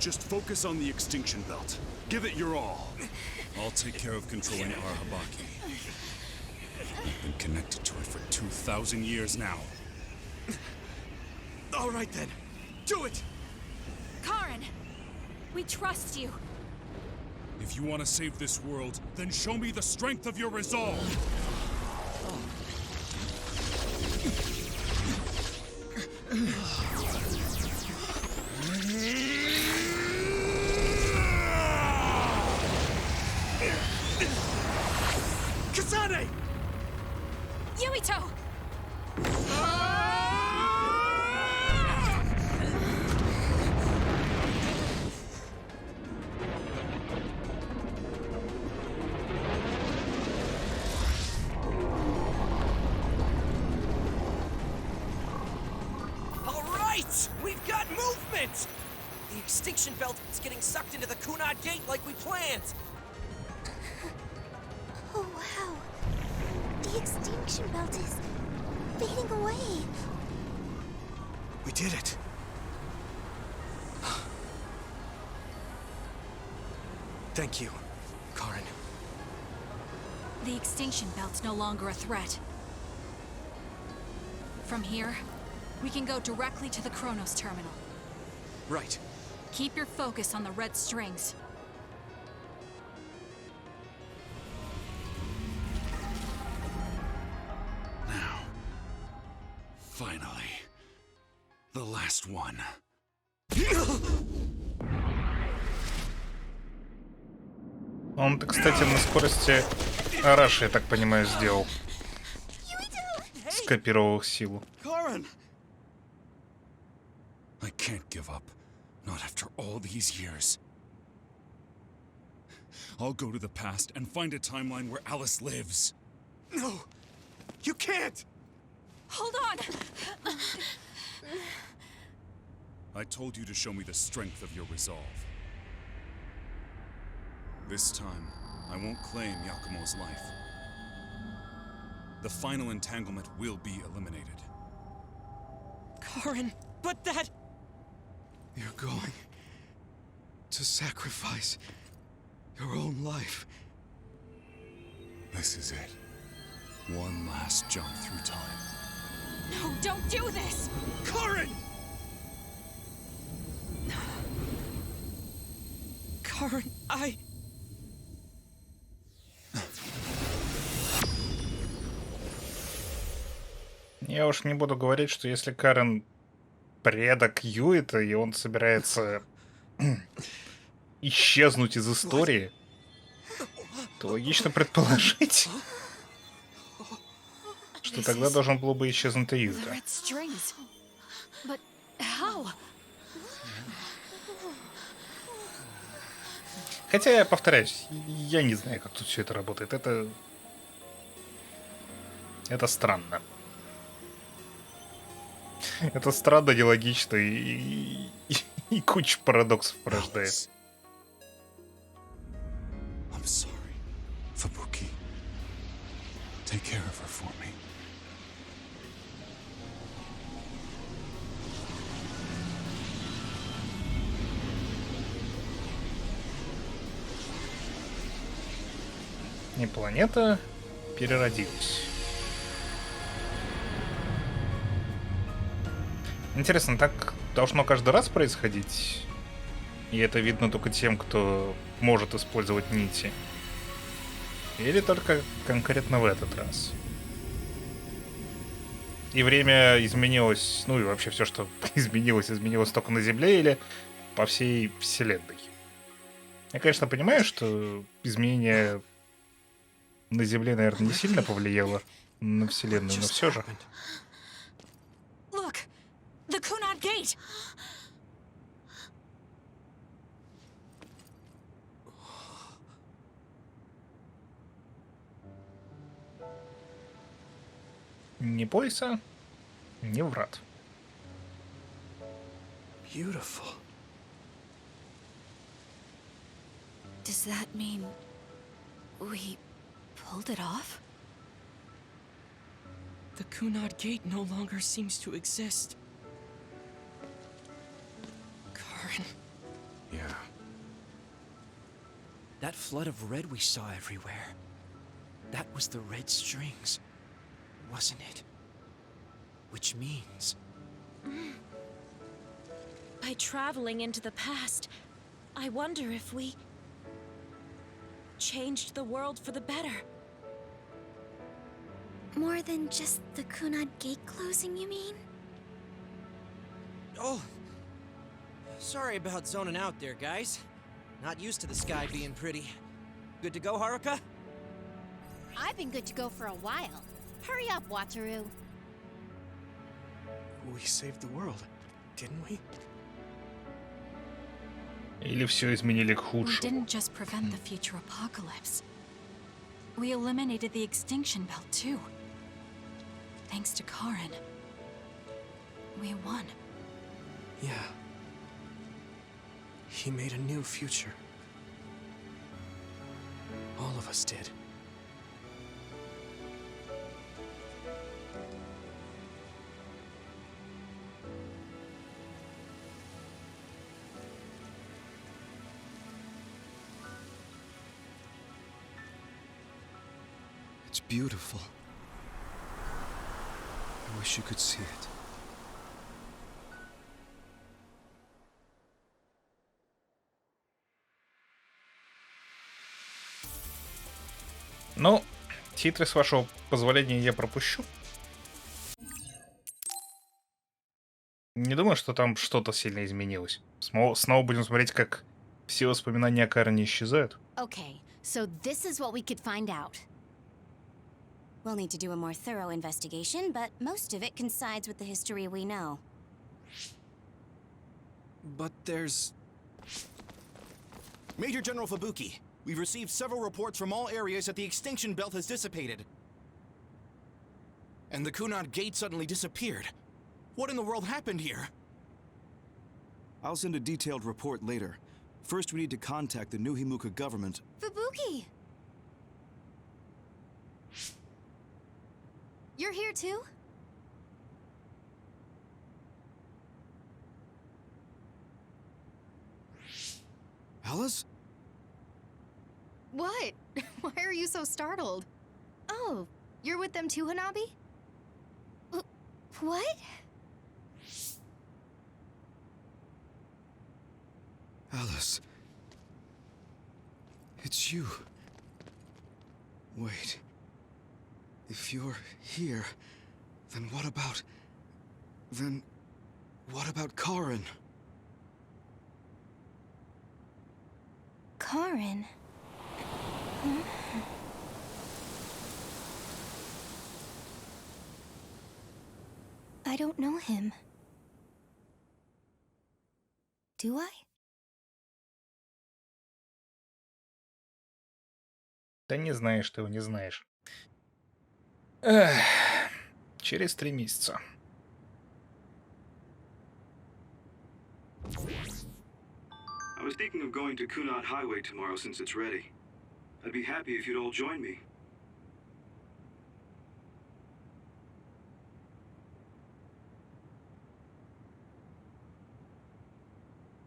Just focus on the extinction belt. Give it your all. I'll take care of controlling Ara Habaki. I've been connected to it for 2,000 years now. All right then, do it! Karin, we trust you. If you want to save this world, then show me the strength of your resolve. Kasane! Yuito! All right! We've got movement! The extinction belt is getting sucked into the Kunad Gate like we planned! Oh, wow. The extinction belt is fading away. We did it. Thank you, Karin. The extinction belt's no longer a threat. From here, we can go directly to the Chronos terminal. Right. Keep your focus on the red strings. Now, finally, the last one. Он-то, кстати, на скорости Араши, я так понимаю, сделал. Скопировал силу. I can't give up. Not after all these years. I'll go to the past and find a timeline where Alice lives. No! You can't! Hold on! I told you to show me the strength of your resolve. This time, I won't claim Yakumo's life. The final entanglement will be eliminated. Karin, but that... You're going to sacrifice your own life. This is it. One last jump through time. No, don't do this! Karin! Karin, Я уж не буду говорить, что если Карен предок Юита, и он собирается исчезнуть из истории, то логично предположить, что тогда должен был бы исчезнуть и Юита. Хотя, я повторяюсь, я не знаю, как тут все это работает. Это странно. Это странно, нелогично и куча парадоксов порождает. I'm sorry, Fubuki. Take care of her for me. И планета переродилась. Интересно, так должно каждый раз происходить? И это видно только тем, кто может использовать нити? Или только конкретно в этот раз? И время изменилось, ну и вообще все, что изменилось только на Земле или по всей Вселенной? Я, конечно, понимаю, что изменение на Земле, наверное, не сильно повлияло на Вселенную, но все же. Look, the Kunad Gate. Ни пояса, ни врат. Beautiful. Does that mean we pulled it off? The Kunad Gate no longer seems to exist. Karin. Yeah. That flood of red we saw everywhere. That was the red strings, wasn't it? Which means... By traveling into the past, I wonder if we... changed the world for the better. More than just the Kunad gate closing, you mean? Oh. Sorry about zoning out there, guys. Not used to the sky being pretty. Good to go, Haruka? I've been good to go for a while. Hurry up, Wataru. We saved the world, didn't we? Или все изменили к We худшему? didn't just prevent the future apocalypse. We eliminated the extinction belt too. Thanks to Karin. We won. Yeah. He made a new future. All of us did. It's beautiful. I wish you could see it. Ну, титры, с вашего позволения, я пропущу. Не думаю, что там что-то сильно изменилось. Снова будем смотреть, как все воспоминания о Карене исчезают. Okay, so this is what we could find out. We'll need to do a more thorough investigation, but most of it coincides with the history we know. But there's... Major General Fubuki, we've received several reports from all areas that the extinction belt has dissipated. And the Kunad gate suddenly disappeared. What in the world happened here? I'll send a detailed report later. First, we need to contact the New Himuka government. Fubuki! You're here too? Alice? What? Why are you so startled? Oh, you're with them too, Hanabi? What? Alice. It's you. Wait. If you're here, then what about... Then... what about Karin? Karin? I don't know him. Do I? Да не знаешь ты его, не знаешь. Эх, через 3 месяца. I was thinking of going to Kunad Highway tomorrow since it's ready. I'd be happy if you'd all join me.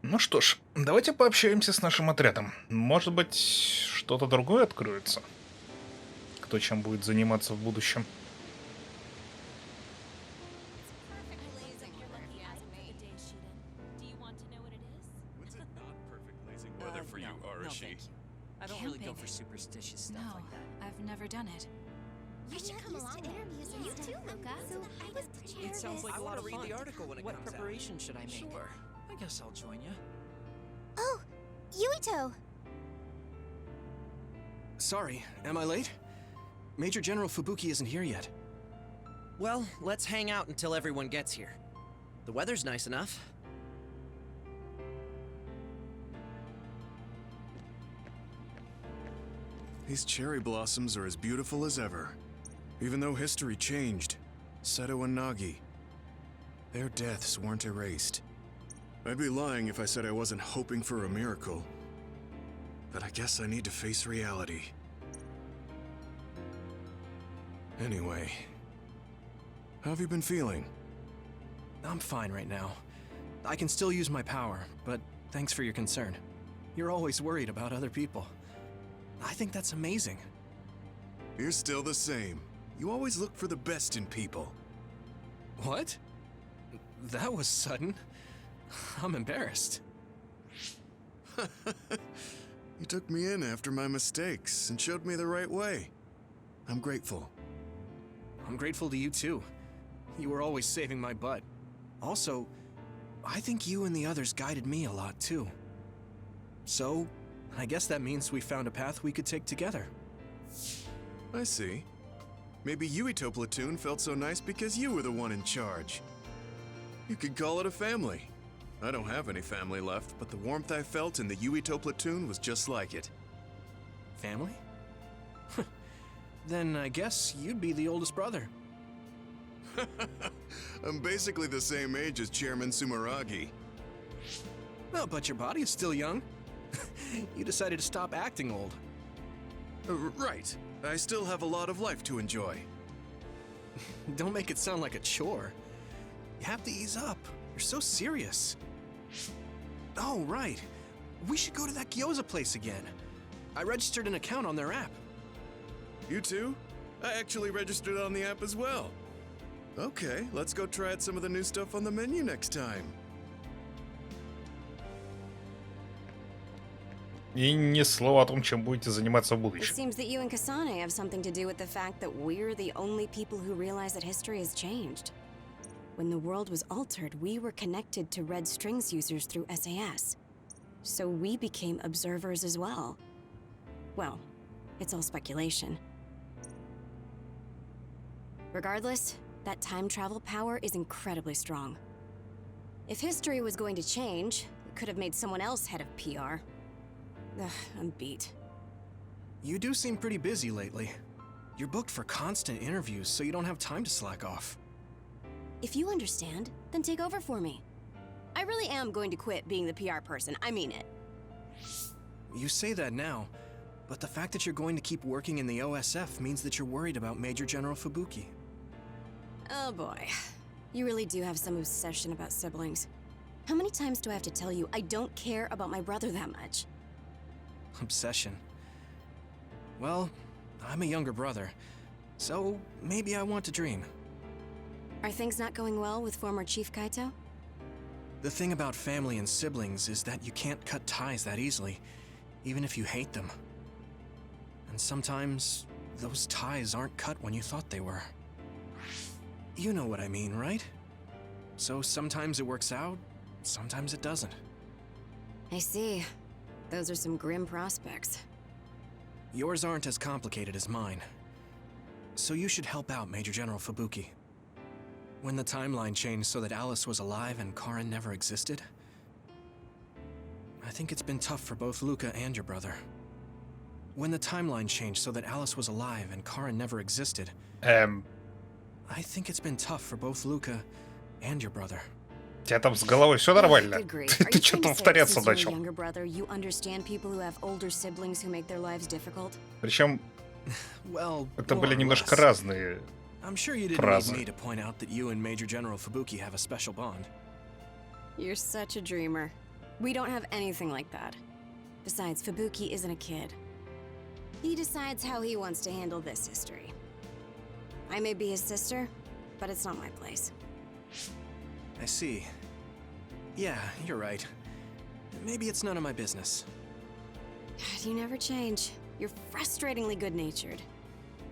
Ну что ж, давайте пообщаемся с нашим отрядом. Может быть, что-то другое откроется? Кто чем будет заниматься в будущем? Weather for you, Arashi. I don't really go for superstitious stuff No, like that. I've never done it. You should come along to interviews. You too, Luca. So I was the chair It sounds like I a lot want of to read fun. the article when it What comes out. preparation should I make? Sure. I guess I'll join you. Oh, Yuito! Sorry, am I late? Major General Fubuki isn't here yet. Well, let's hang out until everyone gets here. The weather's nice enough. These cherry blossoms are as beautiful as ever. Even though history changed, Seto and Nagi, their deaths weren't erased. I'd be lying if I said I wasn't hoping for a miracle. But I guess I need to face reality. Anyway, how have you been feeling? I'm fine right now. I can still use my power, but thanks for your concern. You're always worried about other people. I think that's amazing. You're still the same. You always look for the best in people. What? That was sudden. I'm embarrassed. You took me in after my mistakes and showed me the right way. I'm grateful. I'm grateful to you too. You were always saving my butt. Also, I think you and the others guided me a lot too. So, I guess that means we found a path we could take together. I see. Maybe Yuito Platoon felt so nice because you were the one in charge. You could call it a family. I don't have any family left, but the warmth I felt in the Yuito Platoon was just like it. Family? Then I guess you'd be the oldest brother. I'm basically the same age as Chairman Sumeragi. Well, but your body is still young. You decided to stop acting old. Right. I still have a lot of life to enjoy. Don't make it sound like a chore. You have to ease up. You're so serious. Oh, right. We should go to that gyoza place again. I registered an account on their app. You too? I actually registered on the app as well. Okay, let's go try out some of the new stuff on the menu next time. И ни слова о том, чем будете заниматься в It будущем. seems that you and Kasane have something to do with the fact that we're the only people who realize that history has changed. When the world was altered, we were connected to Red Strings users through SAS. So we became observers as well. Well, it's all speculation. Regardless, that time travel power is incredibly strong. If history was going to change, it could have made someone else head of PR. Ugh, I'm beat. You do seem pretty busy lately. You're booked for constant interviews, so you don't have time to slack off. If you understand, then take over for me. I really am going to quit being the PR person, I mean it. You say that now, but the fact that you're going to keep working in the OSF means that you're worried about Major General Fubuki. Oh boy. You really do have some obsession about siblings. How many times do I have to tell you I don't care about my brother that much? Obsession. Well, I'm a younger brother, so maybe I want to dream. Are things not going well with former Chief Kaito? The thing about family and siblings is that you can't cut ties that easily, even if you hate them. And sometimes, those ties aren't cut when you thought they were. You know what I mean, right? So sometimes it works out, sometimes it doesn't. I see. Those are some grim prospects. Yours aren't as complicated as mine. So you should help out Major General Fubuki. When the timeline changed so that Alice was alive and Karin never existed, I think it's been tough for both Luca and your brother. When the timeline changed so that Alice was alive and Karin never existed, I think it's been tough for both Luca and your brother. У тебя там с головой все нормально? Good grief. Ты Are you что trying там to say повторяться since you're a начал? younger brother, you understand people who have older siblings who make their lives difficult? Причем Well, это more были or немножко less. разные I'm sure you didn't фразы. need me to point out that you and Major General Fubuki have a special bond. You're such a dreamer. We don't have anything like that. Besides, Fubuki isn't a kid. He decides how he wants to handle this history. I may be his sister, but it's not my place. I see. Yeah, you're right. Maybe it's none of my business. You never change. You're frustratingly good-natured.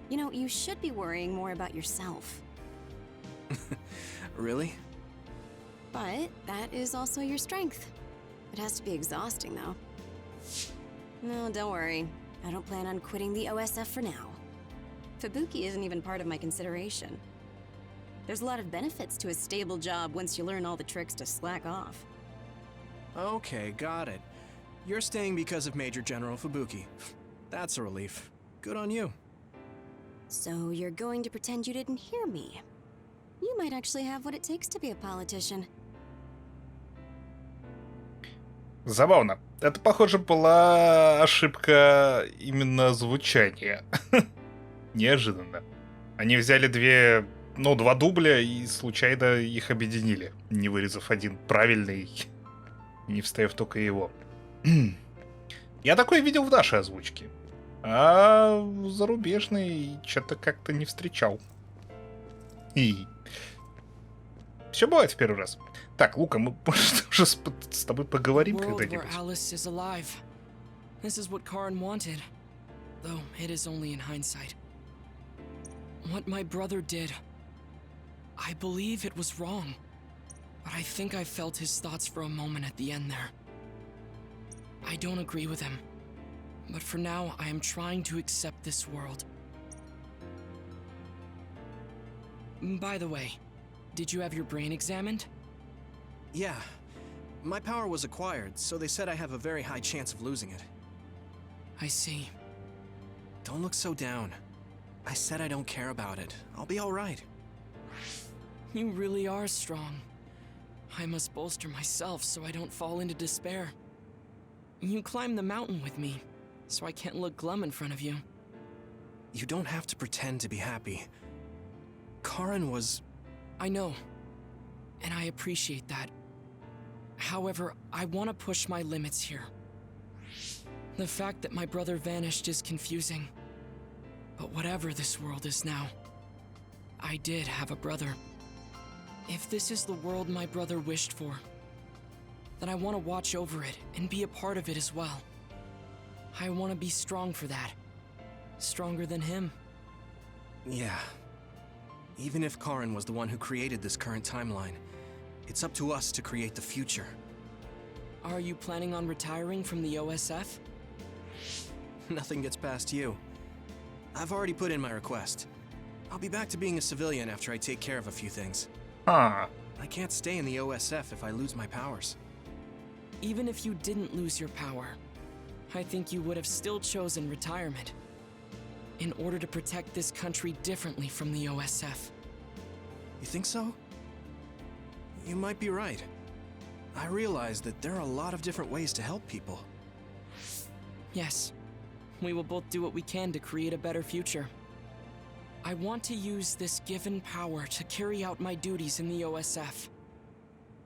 You know, you should be worrying more about yourself. Really? But that is also your strength. It has to be exhausting, though. No, don't worry. I don't plan on quitting the OSF for now. Fubuki isn't even part of my consideration. There's a lot of benefits to a stable job once you learn all the tricks to slack off. Okay, got it. You're staying because of Major General Fubuki. That's a relief. Good on you. So you're going to pretend you didn't hear me. You might actually have what it takes to be a politician. Забавно. Это, похоже, была ошибка именно звучания. Неожиданно. Они взяли два дубля и случайно их объединили, не вырезав один правильный и не вставив только его. Я такое видел в нашей озвучке. А зарубежный что-то как-то не встречал. И все бывает в первый раз. Так, Лука, мы может уже с тобой поговорим World where когда-нибудь? Alice is alive. This is what Karin wanted, though it is only in hindsight. What my brother did, I believe it was wrong, but I think I felt his thoughts for a moment at the end there. I don't agree with him, but for now I am trying to accept this world. By the way, did you have your brain examined? Yeah. My power was acquired, so they said I have a very high chance of losing it. I see. Don't look so down. I said I don't care about it. I'll be alright. You really are strong. I must bolster myself so I don't fall into despair. You climbed the mountain with me, so I can't look glum in front of you. You don't have to pretend to be happy. Karin was... I know, and I appreciate that. However, I want to push my limits here. The fact that my brother vanished is confusing. But whatever this world is now, I did have a brother. If this is the world my brother wished for, then I want to watch over it and be a part of it as well. I want to be strong for that. Stronger than him. Yeah. Even if Karin was the one who created this current timeline, it's up to us to create the future. Are you planning on retiring from the OSF? Nothing gets past you. I've already put in my request. I'll be back to being a civilian after I take care of a few things. Huh. I can't stay in the OSF if I lose my powers. Even if you didn't lose your power, I think you would have still chosen retirement in order to protect this country differently from the OSF. You think so? You might be right. I realize that there are a lot of different ways to help people. Yes, we will both do what we can to create a better future. I want to use this given power to carry out my duties in the OSF.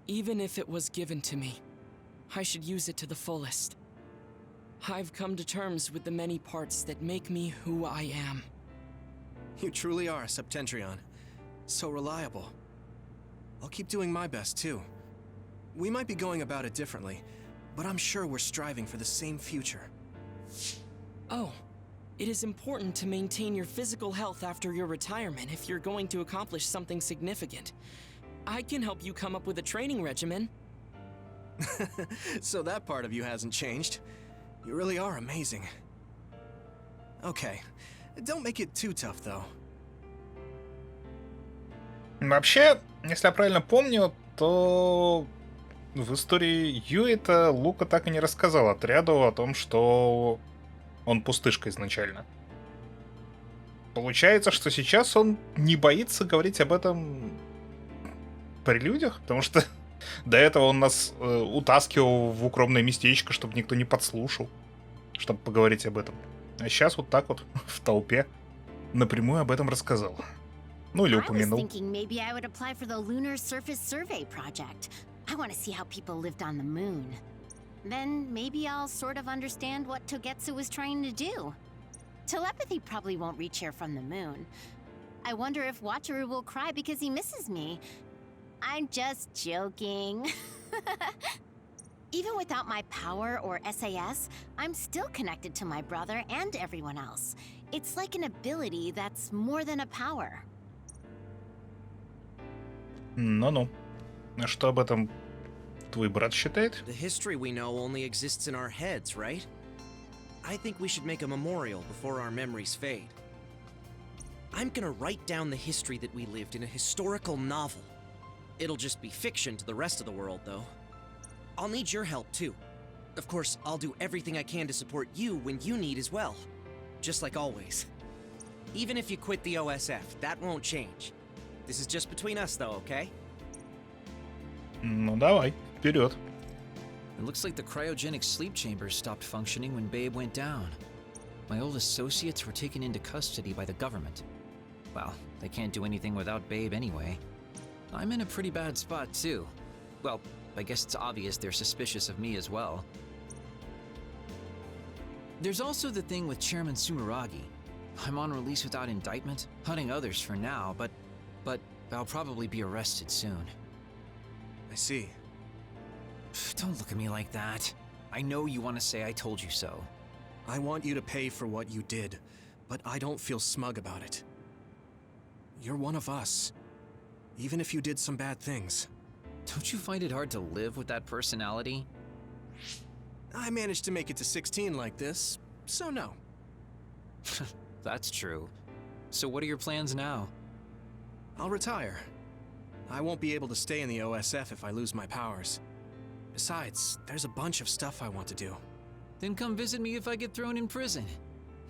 Even if it was given to me, I should use it to the fullest. I've come to terms with the many parts that make me who I am. You truly are, Septentrion. So reliable. I'll keep doing my best, too. We might be going about it differently, but I'm sure we're striving for the same future. Oh, it is important to maintain your physical health after your retirement if you're going to accomplish something significant. I can help you come up with a training regimen. So that part of you hasn't changed. You really are amazing. Okay, don't make it too tough, though. Вообще, если я правильно помню, то в истории Юита Лука так и не рассказал отряду о том, что он пустышка изначально. Получается, что сейчас он не боится говорить об этом при людях, потому что до этого он нас утаскивал в укромное местечко, чтобы никто не подслушал, чтобы поговорить об этом. А сейчас вот так вот в толпе напрямую об этом рассказал. Ну или упомянул. I was thinking maybe I would apply for the Lunar Surface Survey project. I want to see how people lived on the moon. Then maybe I'll sort of understand what Togetsu was trying to do. Telepathy probably won't reach here from the moon. I wonder if Wataru will cry because he misses me. I'm just joking. Even without my power or SAS, I'm still connected to my brother and everyone else. It's like an ability that's more than a power. Ну-ну. А что об этом твой брат считает? The history we know only exists in our heads, right? I think we should make a memorial before our memories fade. I'm gonna write down the history that we lived in a historical novel. It'll just be fiction to the rest of the world, though. I'll need your help, too. Of course, I'll do everything I can to support you when you need as well. Just like always. Even if you quit the OSF, that won't change. This is just between us, though, okay? Ну давай, вперед. It looks like the cryogenic sleep chambers stopped functioning when Babe went down. My old associates were taken into custody by the government. Well, they can't do anything without Babe anyway. I'm in a pretty bad spot, too. Well, I guess it's obvious they're suspicious of me as well. There's also the thing with Chairman Sumeragi. I'm on release without indictment, hunting others for now, but I'll probably be arrested soon. I see. Don't look at me like that. I know you want to say I told you so. I want you to pay for what you did, but I don't feel smug about it. You're one of us, even if you did some bad things. Don't you find it hard to live with that personality? I managed to make it to 16 like this, so no. That's true. So what are your plans now? I'll retire. I won't be able to stay in the OSF if I lose my powers. Besides, there's a bunch of stuff I want to do. Then come visit me if I get thrown in prison.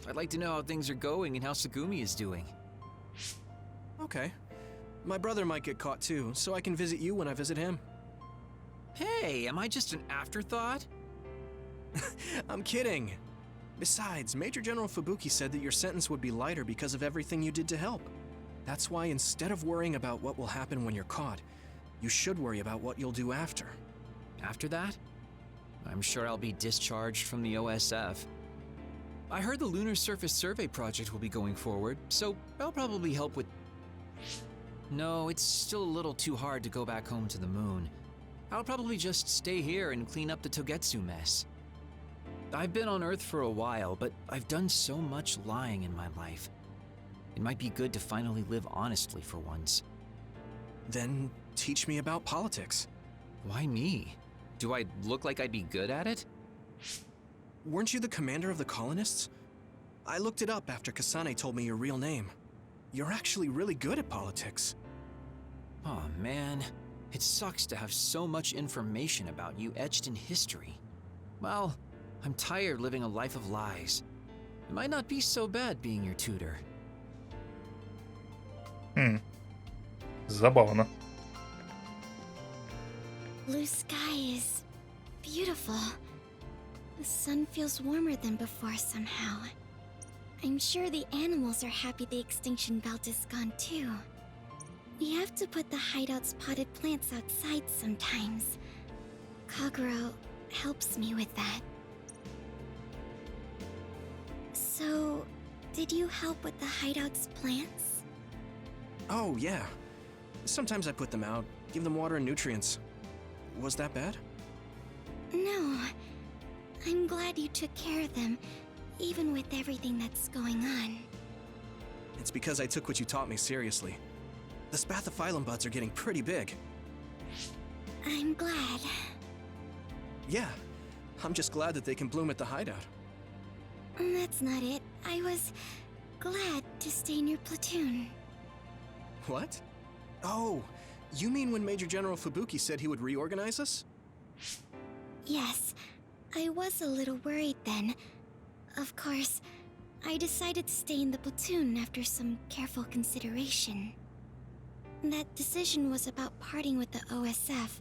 I'd like to know how things are going and how Tsugumi is doing. Okay. My brother might get caught too, so I can visit you when I visit him. Hey, am I just an afterthought? I'm kidding. Besides, Major General Fubuki said that your sentence would be lighter because of everything you did to help. That's why instead of worrying about what will happen when you're caught, you should worry about what you'll do after. After that? I'm sure I'll be discharged from the OSF. I heard the Lunar Surface Survey project will be going forward, so I'll probably help with... No, it's still a little too hard to go back home to the moon. I'll probably just stay here and clean up the Togetsu mess. I've been on Earth for a while, but I've done so much lying in my life. It might be good to finally live honestly for once. Then teach me about politics. Why me? Do I look like I'd be good at it? Weren't you the commander of the colonists? I looked it up after Kasane told me your real name. You're actually really good at politics. Oh man, it sucks to have so much information about you etched in history. Well, I'm tired living a life of lies. It might not be so bad being your tutor. Забавно. Blue sky is beautiful. The sun feels warmer than before somehow. I'm sure the animals are happy the extinction belt is gone too. We have to put the hideout's potted plants outside sometimes. Kaguro helps me with that. So, did you help with the hideout's plants? Oh, yeah. Sometimes I put them out, give them water and nutrients. Was that bad? No. I'm glad you took care of them, even with everything that's going on. It's because I took what you taught me seriously. The spathiphyllum buds are getting pretty big. I'm glad. Yeah, I'm just glad that they can bloom at the hideout. That's not it. I was glad to stay in your platoon. What? Oh, you mean when Major General Fubuki said he would reorganize us? Yes, I was a little worried then. Of course, I decided to stay in the platoon after some careful consideration. That decision was about parting with the OSF.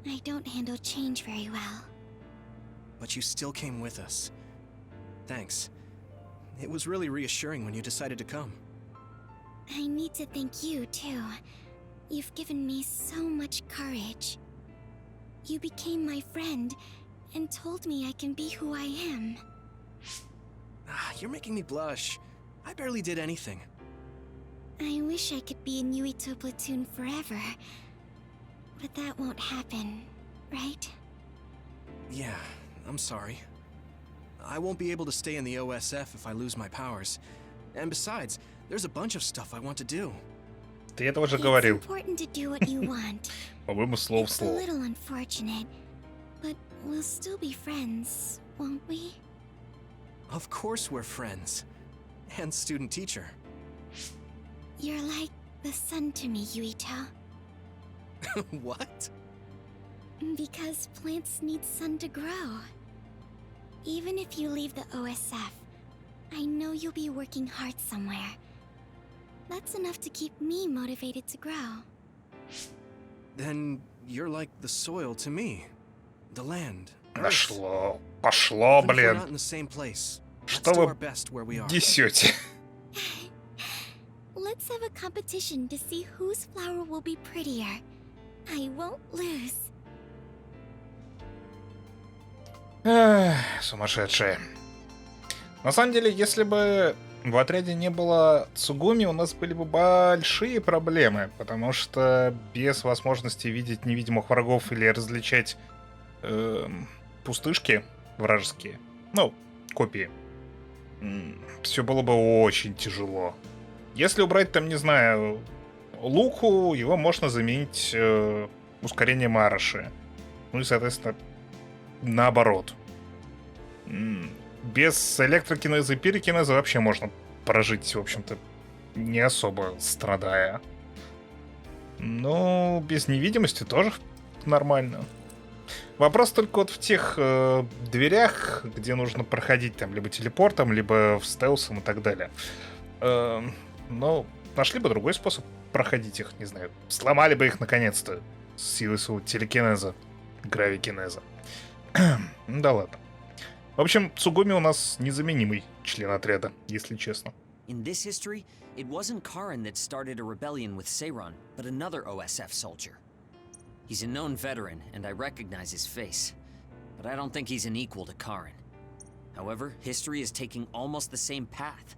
I don't handle change very well. But you still came with us. Thanks. It was really reassuring when you decided to come. I need to thank you, too. You've given me so much courage. You became my friend and told me I can be who I am. You're making me blush. I barely did anything. I wish I could be in Yuito platoon forever. But that won't happen, right? Yeah, I'm sorry. I won't be able to stay in the OSF if I lose my powers. And besides, there's a bunch of stuff I want to do. Ты это уже It's говорил. important to do what you want. По-моему, слово в It's a слово. little unfortunate, but we'll still be friends, won't we? Of course we're friends. And student teacher. You're like the sun to me, Yuito. What? Because plants need sun to grow. Even if you leave the OSF, I know you'll be working hard somewhere. That's enough to keep me motivated to grow. Then you're like the soil to me. The land. Пошло. Пошло, Even if we're not блин. in the same place. Что Let's do вы our best where we are. несете? Let's have a competition to see whose flower will be prettier. I won't lose. Эх, сумасшедшие. На самом деле, если бы в отряде не было Цугуми, у нас были бы большие проблемы, потому что без возможности видеть невидимых врагов или различать пустышки вражеские, ну, копии, все было бы очень тяжело. Если убрать там, не знаю, Луку, его можно заменить ускорением Араши. Ну и, соответственно, наоборот. Без электрокинеза и пирокинеза вообще можно прожить, в общем-то, не особо страдая. Но без невидимости тоже нормально. Вопрос только вот в тех дверях, где нужно проходить там либо телепортом, либо в стелсом и так далее. Но нашли бы другой способ проходить их, не знаю. Сломали бы их наконец-то с силой своего телекинеза, гравикинеза. Да ладно. В общем, Цугуми у нас незаменимый член отряда, если честно. In this history, it wasn't Karin that started a rebellion with Seiron, but another OSF soldier. He's a known veteran, and I recognize his face. But I don't think he's an equal to Karin. However, history is taking almost the same path.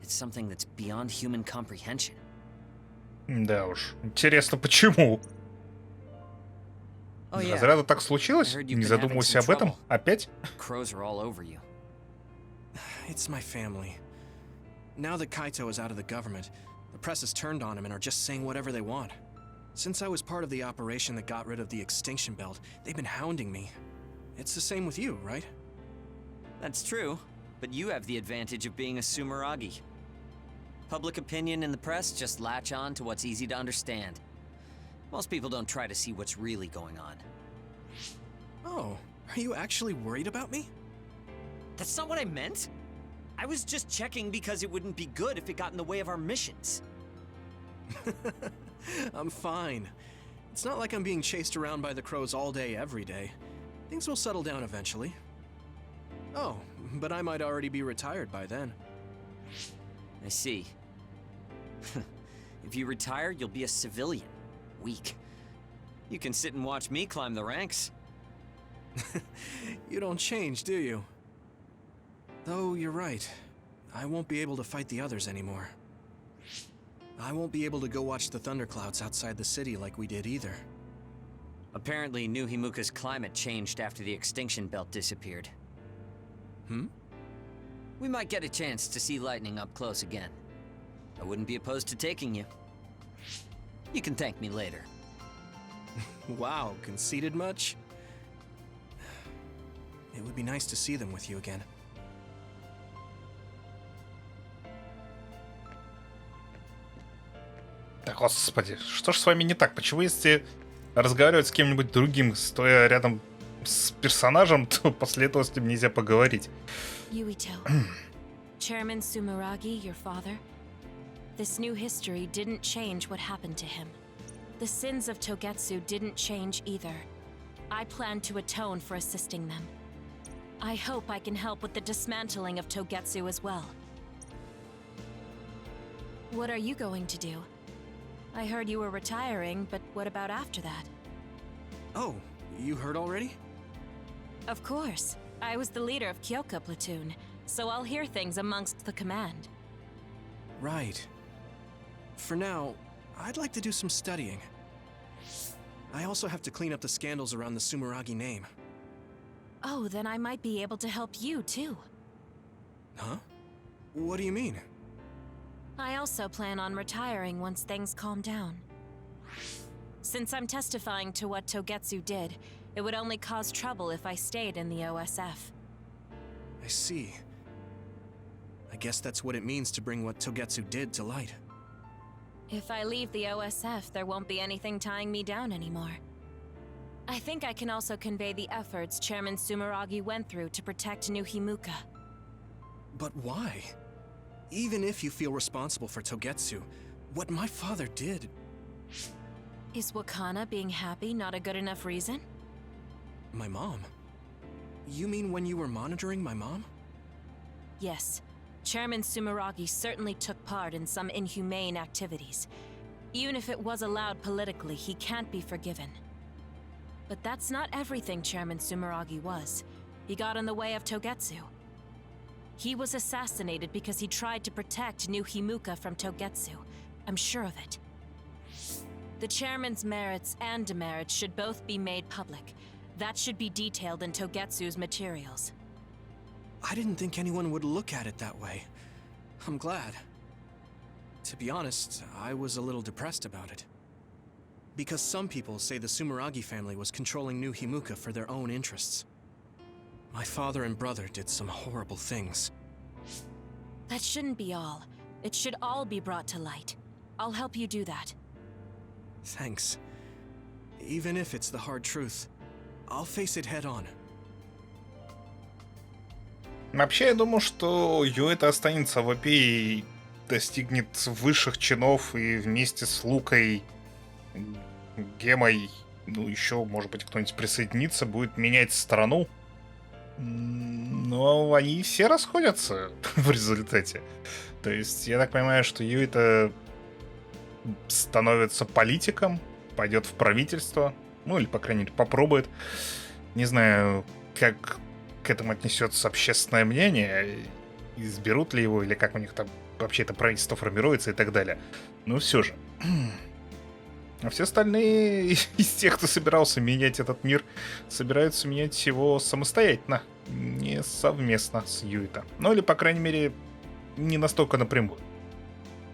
It's something that's beyond human comprehension. Да уж. Интересно, почему? Разряда так случилось? Не задумывался об этом? Опять? Crows are all over you. It's my family. Now that Kaito is out of the government, the press has turned on him and are just saying whatever they want. Since I was part of the operation that got rid of the extinction belt, they've been hounding me. It's the same with you, right? That's true, but you have the advantage of being a Sumeragi. Public opinion and the press just latch on to what's easy to understand. Most people don't try to see what's really going on. Oh, are you actually worried about me? That's not what I meant. I was just checking because it wouldn't be good if it got in the way of our missions. I'm fine. It's not like I'm being chased around by the crows all day, every day. Things will settle down eventually. Oh, but I might already be retired by then. I see. If you retire, you'll be a civilian. Weak. You can sit and watch me climb the ranks. You don't change, do you? Though you're right. I won't be able to fight the others anymore. I won't be able to go watch the thunderclouds outside the city like we did either. Apparently, New Himuka's climate changed after the extinction belt disappeared. We might get a chance to see lightning up close again. I wouldn't be opposed to taking you. You can thank me later. Wow, conceited much? It would be nice to see them with you again. Да господи, что ж с вами не так? Почему если разговаривать с кем-нибудь другим, стоя рядом с персонажем, то после этого с ним нельзя поговорить? Yuito, Chairman Sumeragi, your father, this new history didn't change what happened to him. The sins of Togetsu didn't change either. I plan to atone for assisting them. I hope I can help with the dismantling of Togetsu as well. What are you going to do? I heard you were retiring, but what about after that? Oh, you heard already? Of course. I was the leader of Kyoka platoon, so I'll hear things amongst the command. Right. For now, I'd like to do some studying. I also have to clean up the scandals around the Sumeragi name. Oh, then I might be able to help you, too. Huh? What do you mean? I also plan on retiring once things calm down. Since I'm testifying to what Togetsu did, it would only cause trouble if I stayed in the OSF. I see. I guess that's what it means to bring what Togetsu did to light. If I leave the OSF, there won't be anything tying me down anymore. I think I can also convey the efforts Chairman Sumeragi went through to protect New Himuka. But why? Even if you feel responsible for Togetsu, what my father did... Is Wakana being happy not a good enough reason? My mom? You mean when you were monitoring my mom? Yes. Chairman Sumeragi certainly took part in some inhumane activities. Even if it was allowed politically, he can't be forgiven. But that's not everything Chairman Sumeragi was. He got in the way of Togetsu. He was assassinated because he tried to protect New Himuka from Togetsu. I'm sure of it. The chairman's merits and demerits should both be made public. That should be detailed in Togetsu's materials. I didn't think anyone would look at it that way. I'm glad. To be honest, I was a little depressed about it. Because some people say the Sumeragi family was controlling New Himuka for their own interests. My father and brother did some horrible things. That shouldn't be all. It should all be brought to light. I'll help you do that. Thanks. Even if it's the hard truth, I'll face it head on. Вообще, я думаю, что Юэта останется в ОП и достигнет высших чинов, и вместе с Лукой, Гемой, ну еще, может быть, кто-нибудь присоединится, будет менять страну. Но они все расходятся в результате. То есть, я так понимаю, что Юэта становится политиком, пойдет в правительство, ну или, по крайней мере, попробует. Не знаю, как к этому отнесется общественное мнение, изберут ли его, или как у них там вообще это правительство формируется и так далее. Но все же. А все остальные из тех, кто собирался менять этот мир, собираются менять его самостоятельно, не совместно с Юэта. Ну или, по крайней мере, не настолько напрямую.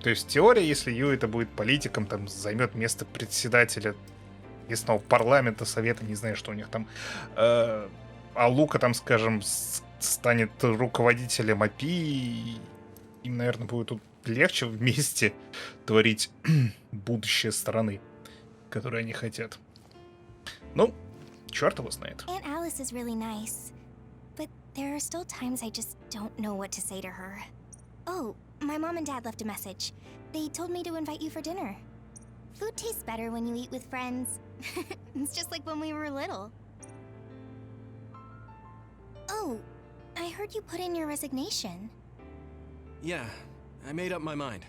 То есть теория, если Юэта будет политиком, там займет место председателя местного парламента, совета, не знаю, что у них там, а Лука там, скажем, станет руководителем АПИ, и им, наверное, будет тут легче вместе творить будущее страны, которые они хотят. Ну, черт его знает. Aunt Alice is really nice, but there are still times I just don't know what to say to her. Oh, my mom and dad left a message. They told me to invite you for dinner. Food tastes better when you eat with friends. It's just like when we were little. Oh, I heard you put in your resignation. Yeah, I made up my mind.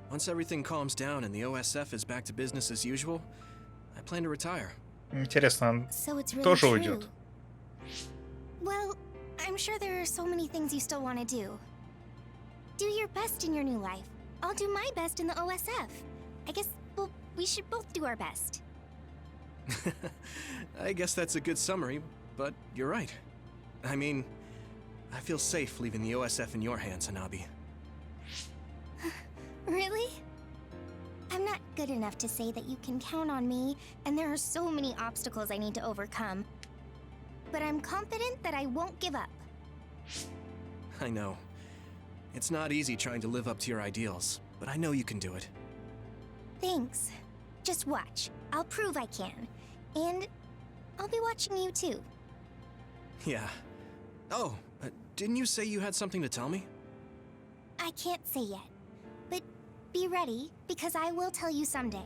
Once everything calms down and the OSF is back to business as usual, I plan to retire. Интересно, он So it's really тоже true. уйдет. Well, I'm sure there are so many things you still want to do. Do your best in your new life. I'll do my best in the OSF. I guess, well, we should both do our best. I guess that's a good summary, but you're right. I mean, I feel safe leaving the OSF in your hands, Hanabi. Really? I'm not good enough to say that you can count on me, and there are so many obstacles I need to overcome. But I'm confident that I won't give up. I know. It's not easy trying to live up to your ideals, but I know you can do it. Thanks. Just watch. I'll prove I can. And I'll be watching you too. Yeah. Oh, didn't you say you had something to tell me? I can't say yet, but be ready, because I will tell you someday.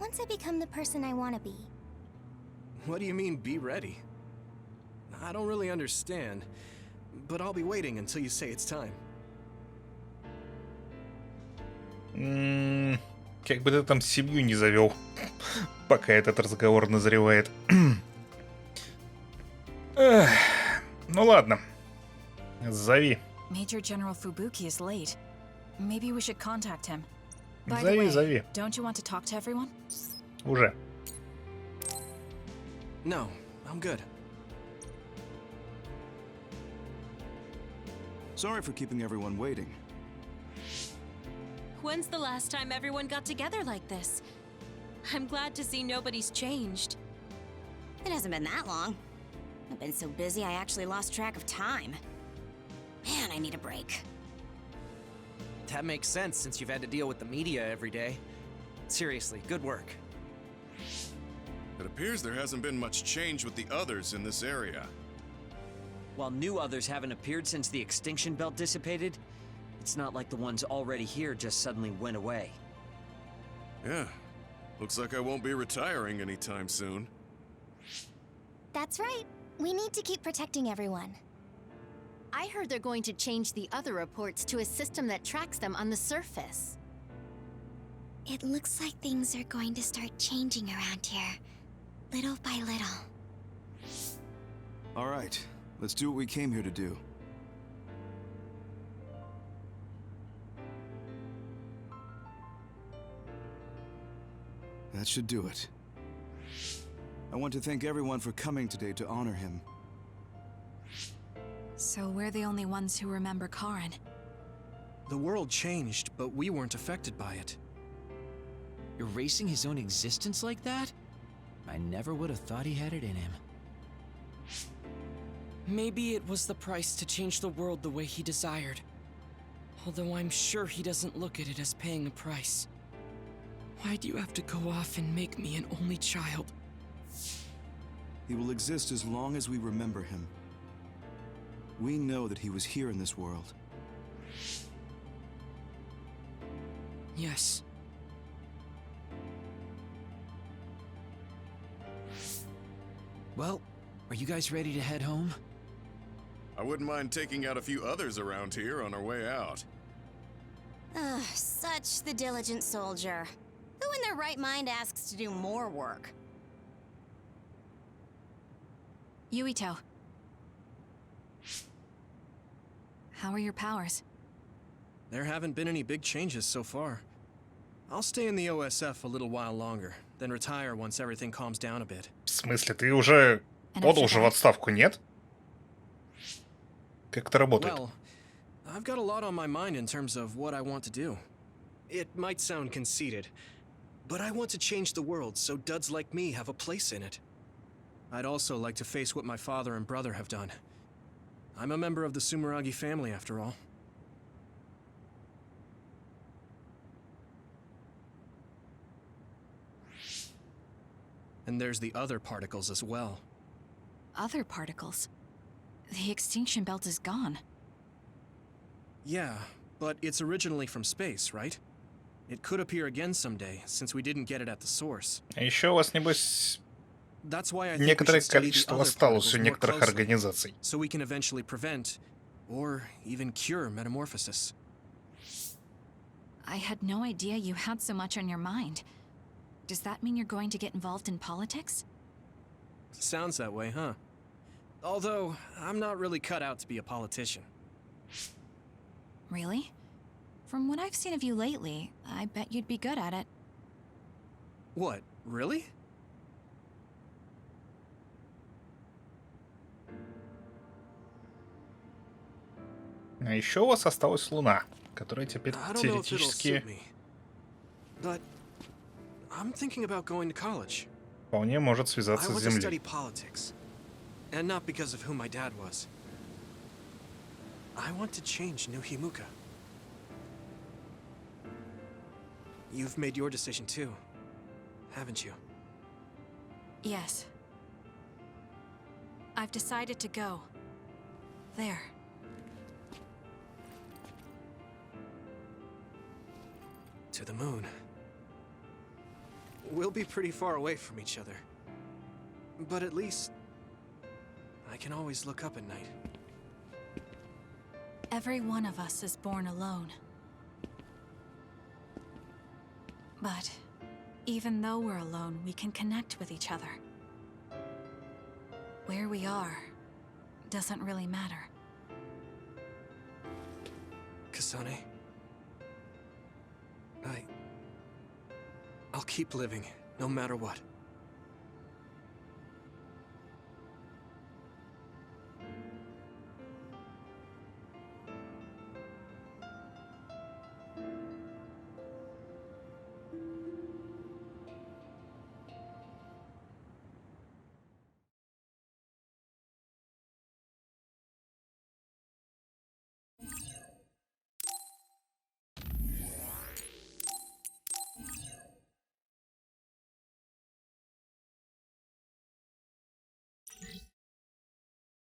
Once I become the person I want to be. What do you mean, be ready? I don't really understand, but I'll be waiting until you say it's time. Как бы ты там семью не завел, пока этот разговор назревает. Ну ладно, зови. Major General Fubuki is late. Maybe we should contact him. By the Зови, way, зови. don't you want to talk to everyone? Уже. No, I'm good. Sorry for keeping everyone waiting. When's the last time everyone got together like this? I'm glad to see nobody's changed. It hasn't been that long. I've been so busy I actually lost track of time. Man, I need a break. That makes sense since you've had to deal with the media every day. Seriously, good work. It appears there hasn't been much change with the others in this area. While new others haven't appeared since the extinction belt dissipated, it's not like the ones already here just suddenly went away. Yeah. Looks like I won't be retiring anytime soon. That's right. We need to keep protecting everyone. I heard they're going to change the other reports to a system that tracks them on the surface. It looks like things are going to start changing around here, little by little. All right, let's do what we came here to do. That should do it. I want to thank everyone for coming today to honor him. So we're the only ones who remember Karen. The world changed, but we weren't affected by it. Erasing his own existence like that? I never would have thought he had it in him. Maybe it was the price to change the world the way he desired. Although I'm sure he doesn't look at it as paying a price. Why do you have to go off and make me an only child? He will exist as long as we remember him. We know that he was here in this world. Yes. Well, are you guys ready to head home? I wouldn't mind taking out a few others around here on our way out. Ugh, such the diligent soldier. Who in their right mind asks to do more work? Yuito. How are your powers? There haven't been any big changes so far. I'll stay in the OSF a little while longer, then retire once everything calms down a bit. В смысле, ты уже подал же в отставку, нет? Как это работает? Well, I've got a lot on my mind in terms of what I want to do. It might sound conceited, but I want to change the world so duds like me have a place in it. I'd also like to face what my father and brother have done. I'm a member of the Sumeragi family, after all. And there's the other particles as well. Other particles? The extinction belt is gone. Yeah, but it's originally from space, right? It could appear again someday, since we didn't get it at the source. А еще у вас, небось, That's why I think we некоторое should study the количество other осталось у particles more некоторых closely, организаций. so we can eventually prevent, or even cure metamorphosis. I had no idea you had so much on your mind. Does that mean you're going to get involved in politics? Sounds that way, huh? Although, I'm not really cut out to be a politician. Really? From what I've seen of you lately, I bet you'd be good at it. What, really? А еще у вас осталась Луна, которая теперь I don't know if it'll теоретически suit me, but I'm thinking about going to college. вполне может I связаться want с to study Землей. politics, and not because of who my dad was. I want to change New Himuka. You've made your decision too, haven't you? Yes. I've decided to go. There. To the moon. We'll be pretty far away from each other. But at least I can always look up at night. Every one of us is born alone. But even though we're alone, we can connect with each other. Where we are doesn't really matter. Kasane, I'll keep living, no matter what.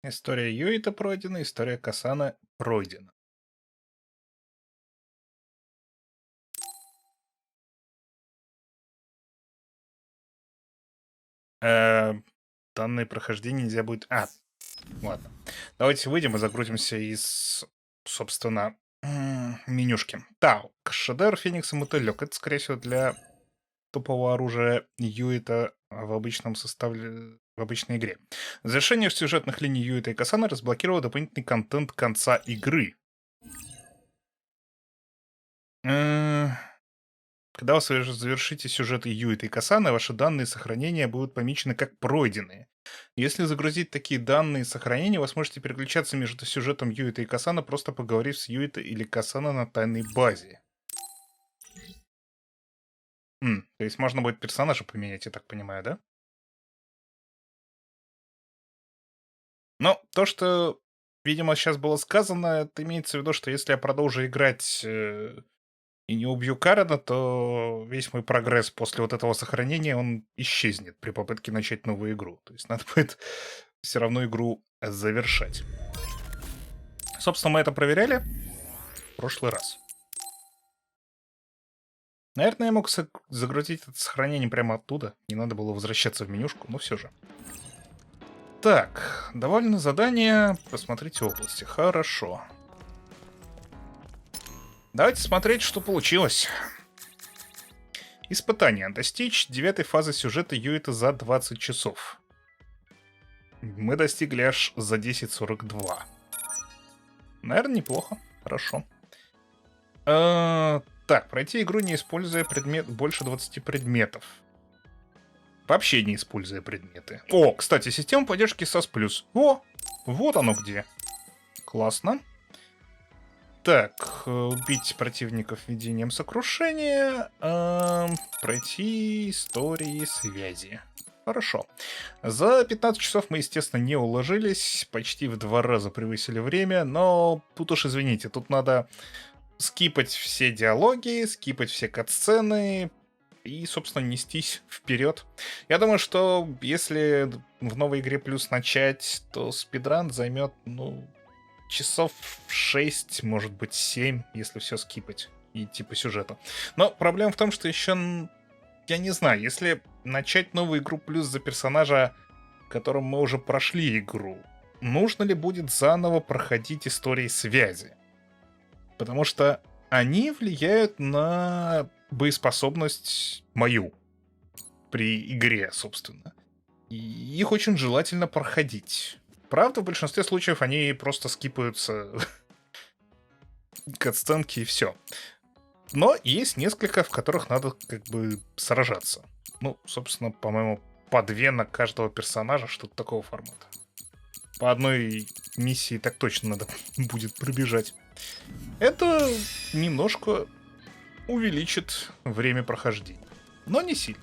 История Юита пройдена, история Касана пройдена. Данное прохождение нельзя будет... Ладно. Давайте выйдем и загрузимся из, собственно, менюшки. Так, шедевр Феникса Мотылек. Это, скорее всего, для топового оружия Юита в обычном составе... в обычной игре. Завершение сюжетных линий Юита и Касана разблокировало дополнительный контент конца игры. Как Когда вы завершите сюжеты Юита и Касаны, ваши данные сохранения будут помечены как пройденные. Если загрузить такие данные сохранения, вы сможете переключаться между сюжетом Юита и Касана, просто поговорив с Юита или Касана на тайной базе. То есть можно будет персонажа поменять, я так понимаю, да? Но то, что, видимо, сейчас было сказано, это имеется в виду, что если я продолжу играть и не убью Карена, то весь мой прогресс после вот этого сохранения, он исчезнет при попытке начать новую игру. То есть надо будет все равно игру завершать. Собственно, мы это проверяли в прошлый раз. Наверное, я мог загрузить это сохранение прямо оттуда. Не надо было возвращаться в менюшку, но все же. Так, довольно задание. Посмотрите области. Хорошо. Давайте смотреть, что получилось. Испытание. Достичь 9-й фазы сюжета Юита за 20 часов. Мы достигли аж за 10:42. Наверное, неплохо. Хорошо. Так, пройти игру, не используя больше 20 предметов. Вообще не используя предметы. О, кстати, система поддержки САС+. О, вот оно где. Классно. Так, убить противников введением сокрушения. Пройти истории связи. Хорошо. За 15 часов мы, естественно, не уложились. Почти в 2 раза превысили время. Но тут уж извините, тут надо скипать все диалоги, скипать все катсцены и, собственно, нестись вперед. Я думаю, что если в новой игре плюс начать, то спидран займет, часов 6, может быть 7, если все скипать и идти по сюжету. Но проблема в том, что еще, я не знаю, если начать новую игру плюс за персонажа, которым мы уже прошли игру, нужно ли будет заново проходить истории связи? Потому что они влияют на боеспособность мою при игре, собственно. И их очень желательно проходить. Правда, в большинстве случаев они просто скипаются катсценки и все. Но есть несколько, в которых надо как бы сражаться. Собственно, по-моему, по 2 на каждого персонажа, что-то такого формата. По одной миссии так точно надо будет пробежать. Это немножко увеличит время прохождения. Но не сильно.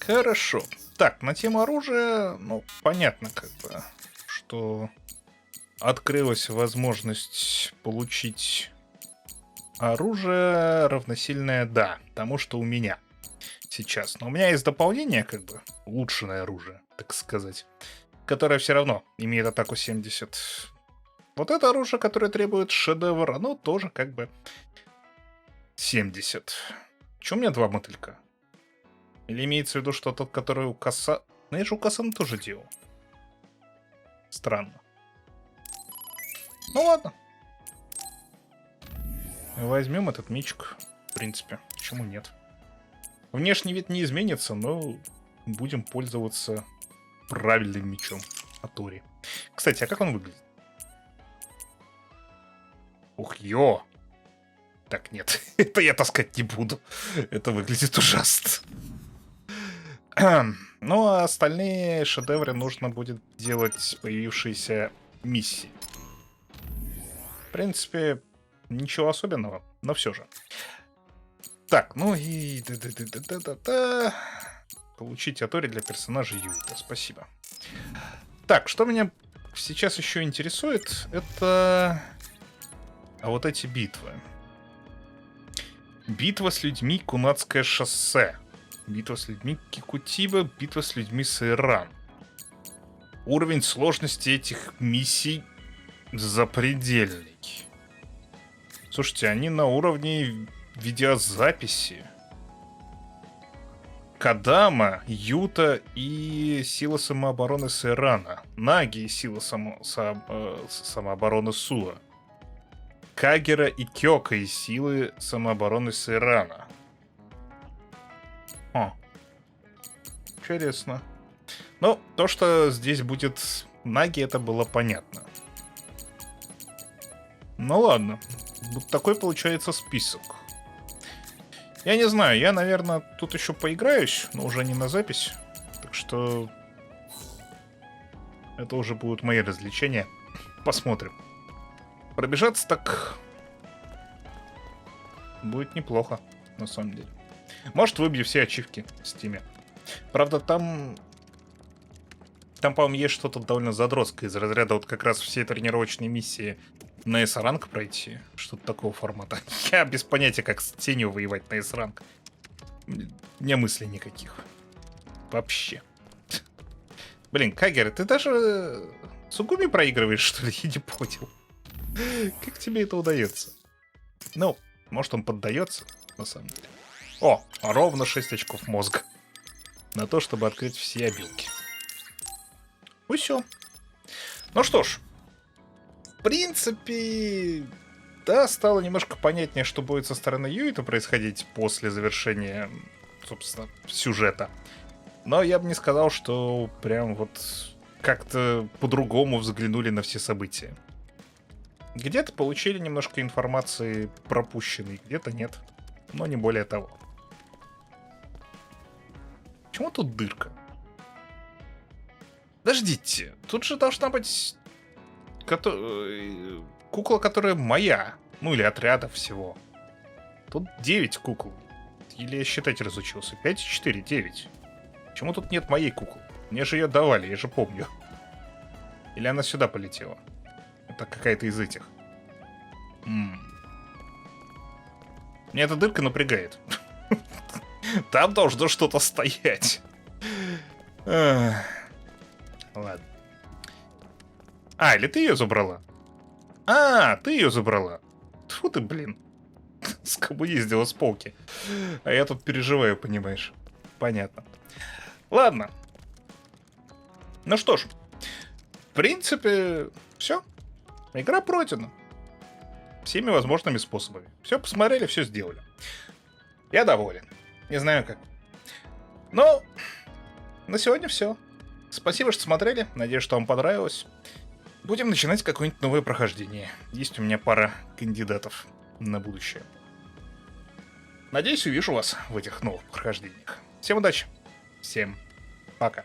Хорошо. Так, на тему оружия, понятно что открылась возможность получить оружие равносильное, да, тому, что у меня сейчас. Но у меня есть дополнение, улучшенное оружие, так сказать, которое все равно имеет атаку 70. Вот это оружие, которое требует шедевр, оно тоже 70. Чё у меня 2 мотылька? Или имеется в виду, что тот, который у Каса... я же у Касана тоже делал. Странно. Ладно. Возьмем этот мечик, в принципе. Почему нет? Внешний вид не изменится, но будем пользоваться правильным мечом Атори. Кстати, а как он выглядит? Ух, ё! Так, нет, это я таскать не буду. Это выглядит ужасно. А остальные шедевры нужно будет делать появившиеся миссии. В принципе, ничего особенного, но все же. Так, и... Получить Атори для персонажа Юита. Спасибо. Так, что меня сейчас еще интересует, это... вот эти битвы. Битва с людьми Кунацкое шоссе. Битва с людьми Кикутиба. Битва с людьми Сайран. Уровень сложности этих миссий запредельный. Слушайте, они на уровне видеозаписи. Кадама, Юта и сила самообороны Сайрана. Наги и сила самообороны Суа. Кагера и Кёка и силы самообороны Сайрана. Интересно. То, что здесь будет Наги, это было понятно. Ладно. Вот такой получается список. Я не знаю, я, наверное, тут еще поиграюсь, но уже не на запись. Так что это уже будут мои развлечения. Посмотрим. Пробежаться так будет неплохо, на самом деле. Может, выбью все ачивки в Steam. Правда, там, по-моему, есть что-то довольно задротское из разряда вот как раз все тренировочные миссии на S-ранг пройти. Что-то такого формата. Я без понятия, как с тенью воевать на S-ранг. У меня мыслей никаких. Вообще. Блин, Кагер, ты даже Сугуми проигрываешь, что ли? Я не понял. Как тебе это удается? Ну, может, он поддается, на самом деле. О, ровно 6 очков мозга. На то, чтобы открыть все обилки. Ну все. Ну что ж. В принципе, да, стало немножко понятнее, что будет со стороны Юита происходить после завершения, собственно, сюжета. Но я бы не сказал, что прям вот как-то по-другому взглянули на все события. Где-то получили немножко информации пропущенной, где-то нет. Но не более того. Почему тут дырка? Подождите, тут же должна быть кукла, которая моя. Ну или отряда всего. Тут 9 кукол. Или я считать разучился. 5, 4, 9. Почему тут нет моей куклы? Мне же ее давали, я же помню. Или она сюда полетела? Это какая-то из этих. Меня эта дырка напрягает. Там должно что-то стоять. Ладно. А, или ты ее забрала? А, ты ее забрала. Тьфу ты, блин. Скоммуниздила с полки. А я тут переживаю, понимаешь. Понятно. Ладно. Ну что ж. В принципе, все. Игра пройдена. Всеми возможными способами. Все посмотрели, все сделали. Я доволен. Не знаю как. Но на сегодня все. Спасибо, что смотрели. Надеюсь, что вам понравилось. Будем начинать какое-нибудь новое прохождение. Есть у меня пара кандидатов на будущее. Надеюсь, увижу вас в этих новых прохождениях. Всем удачи. Всем пока.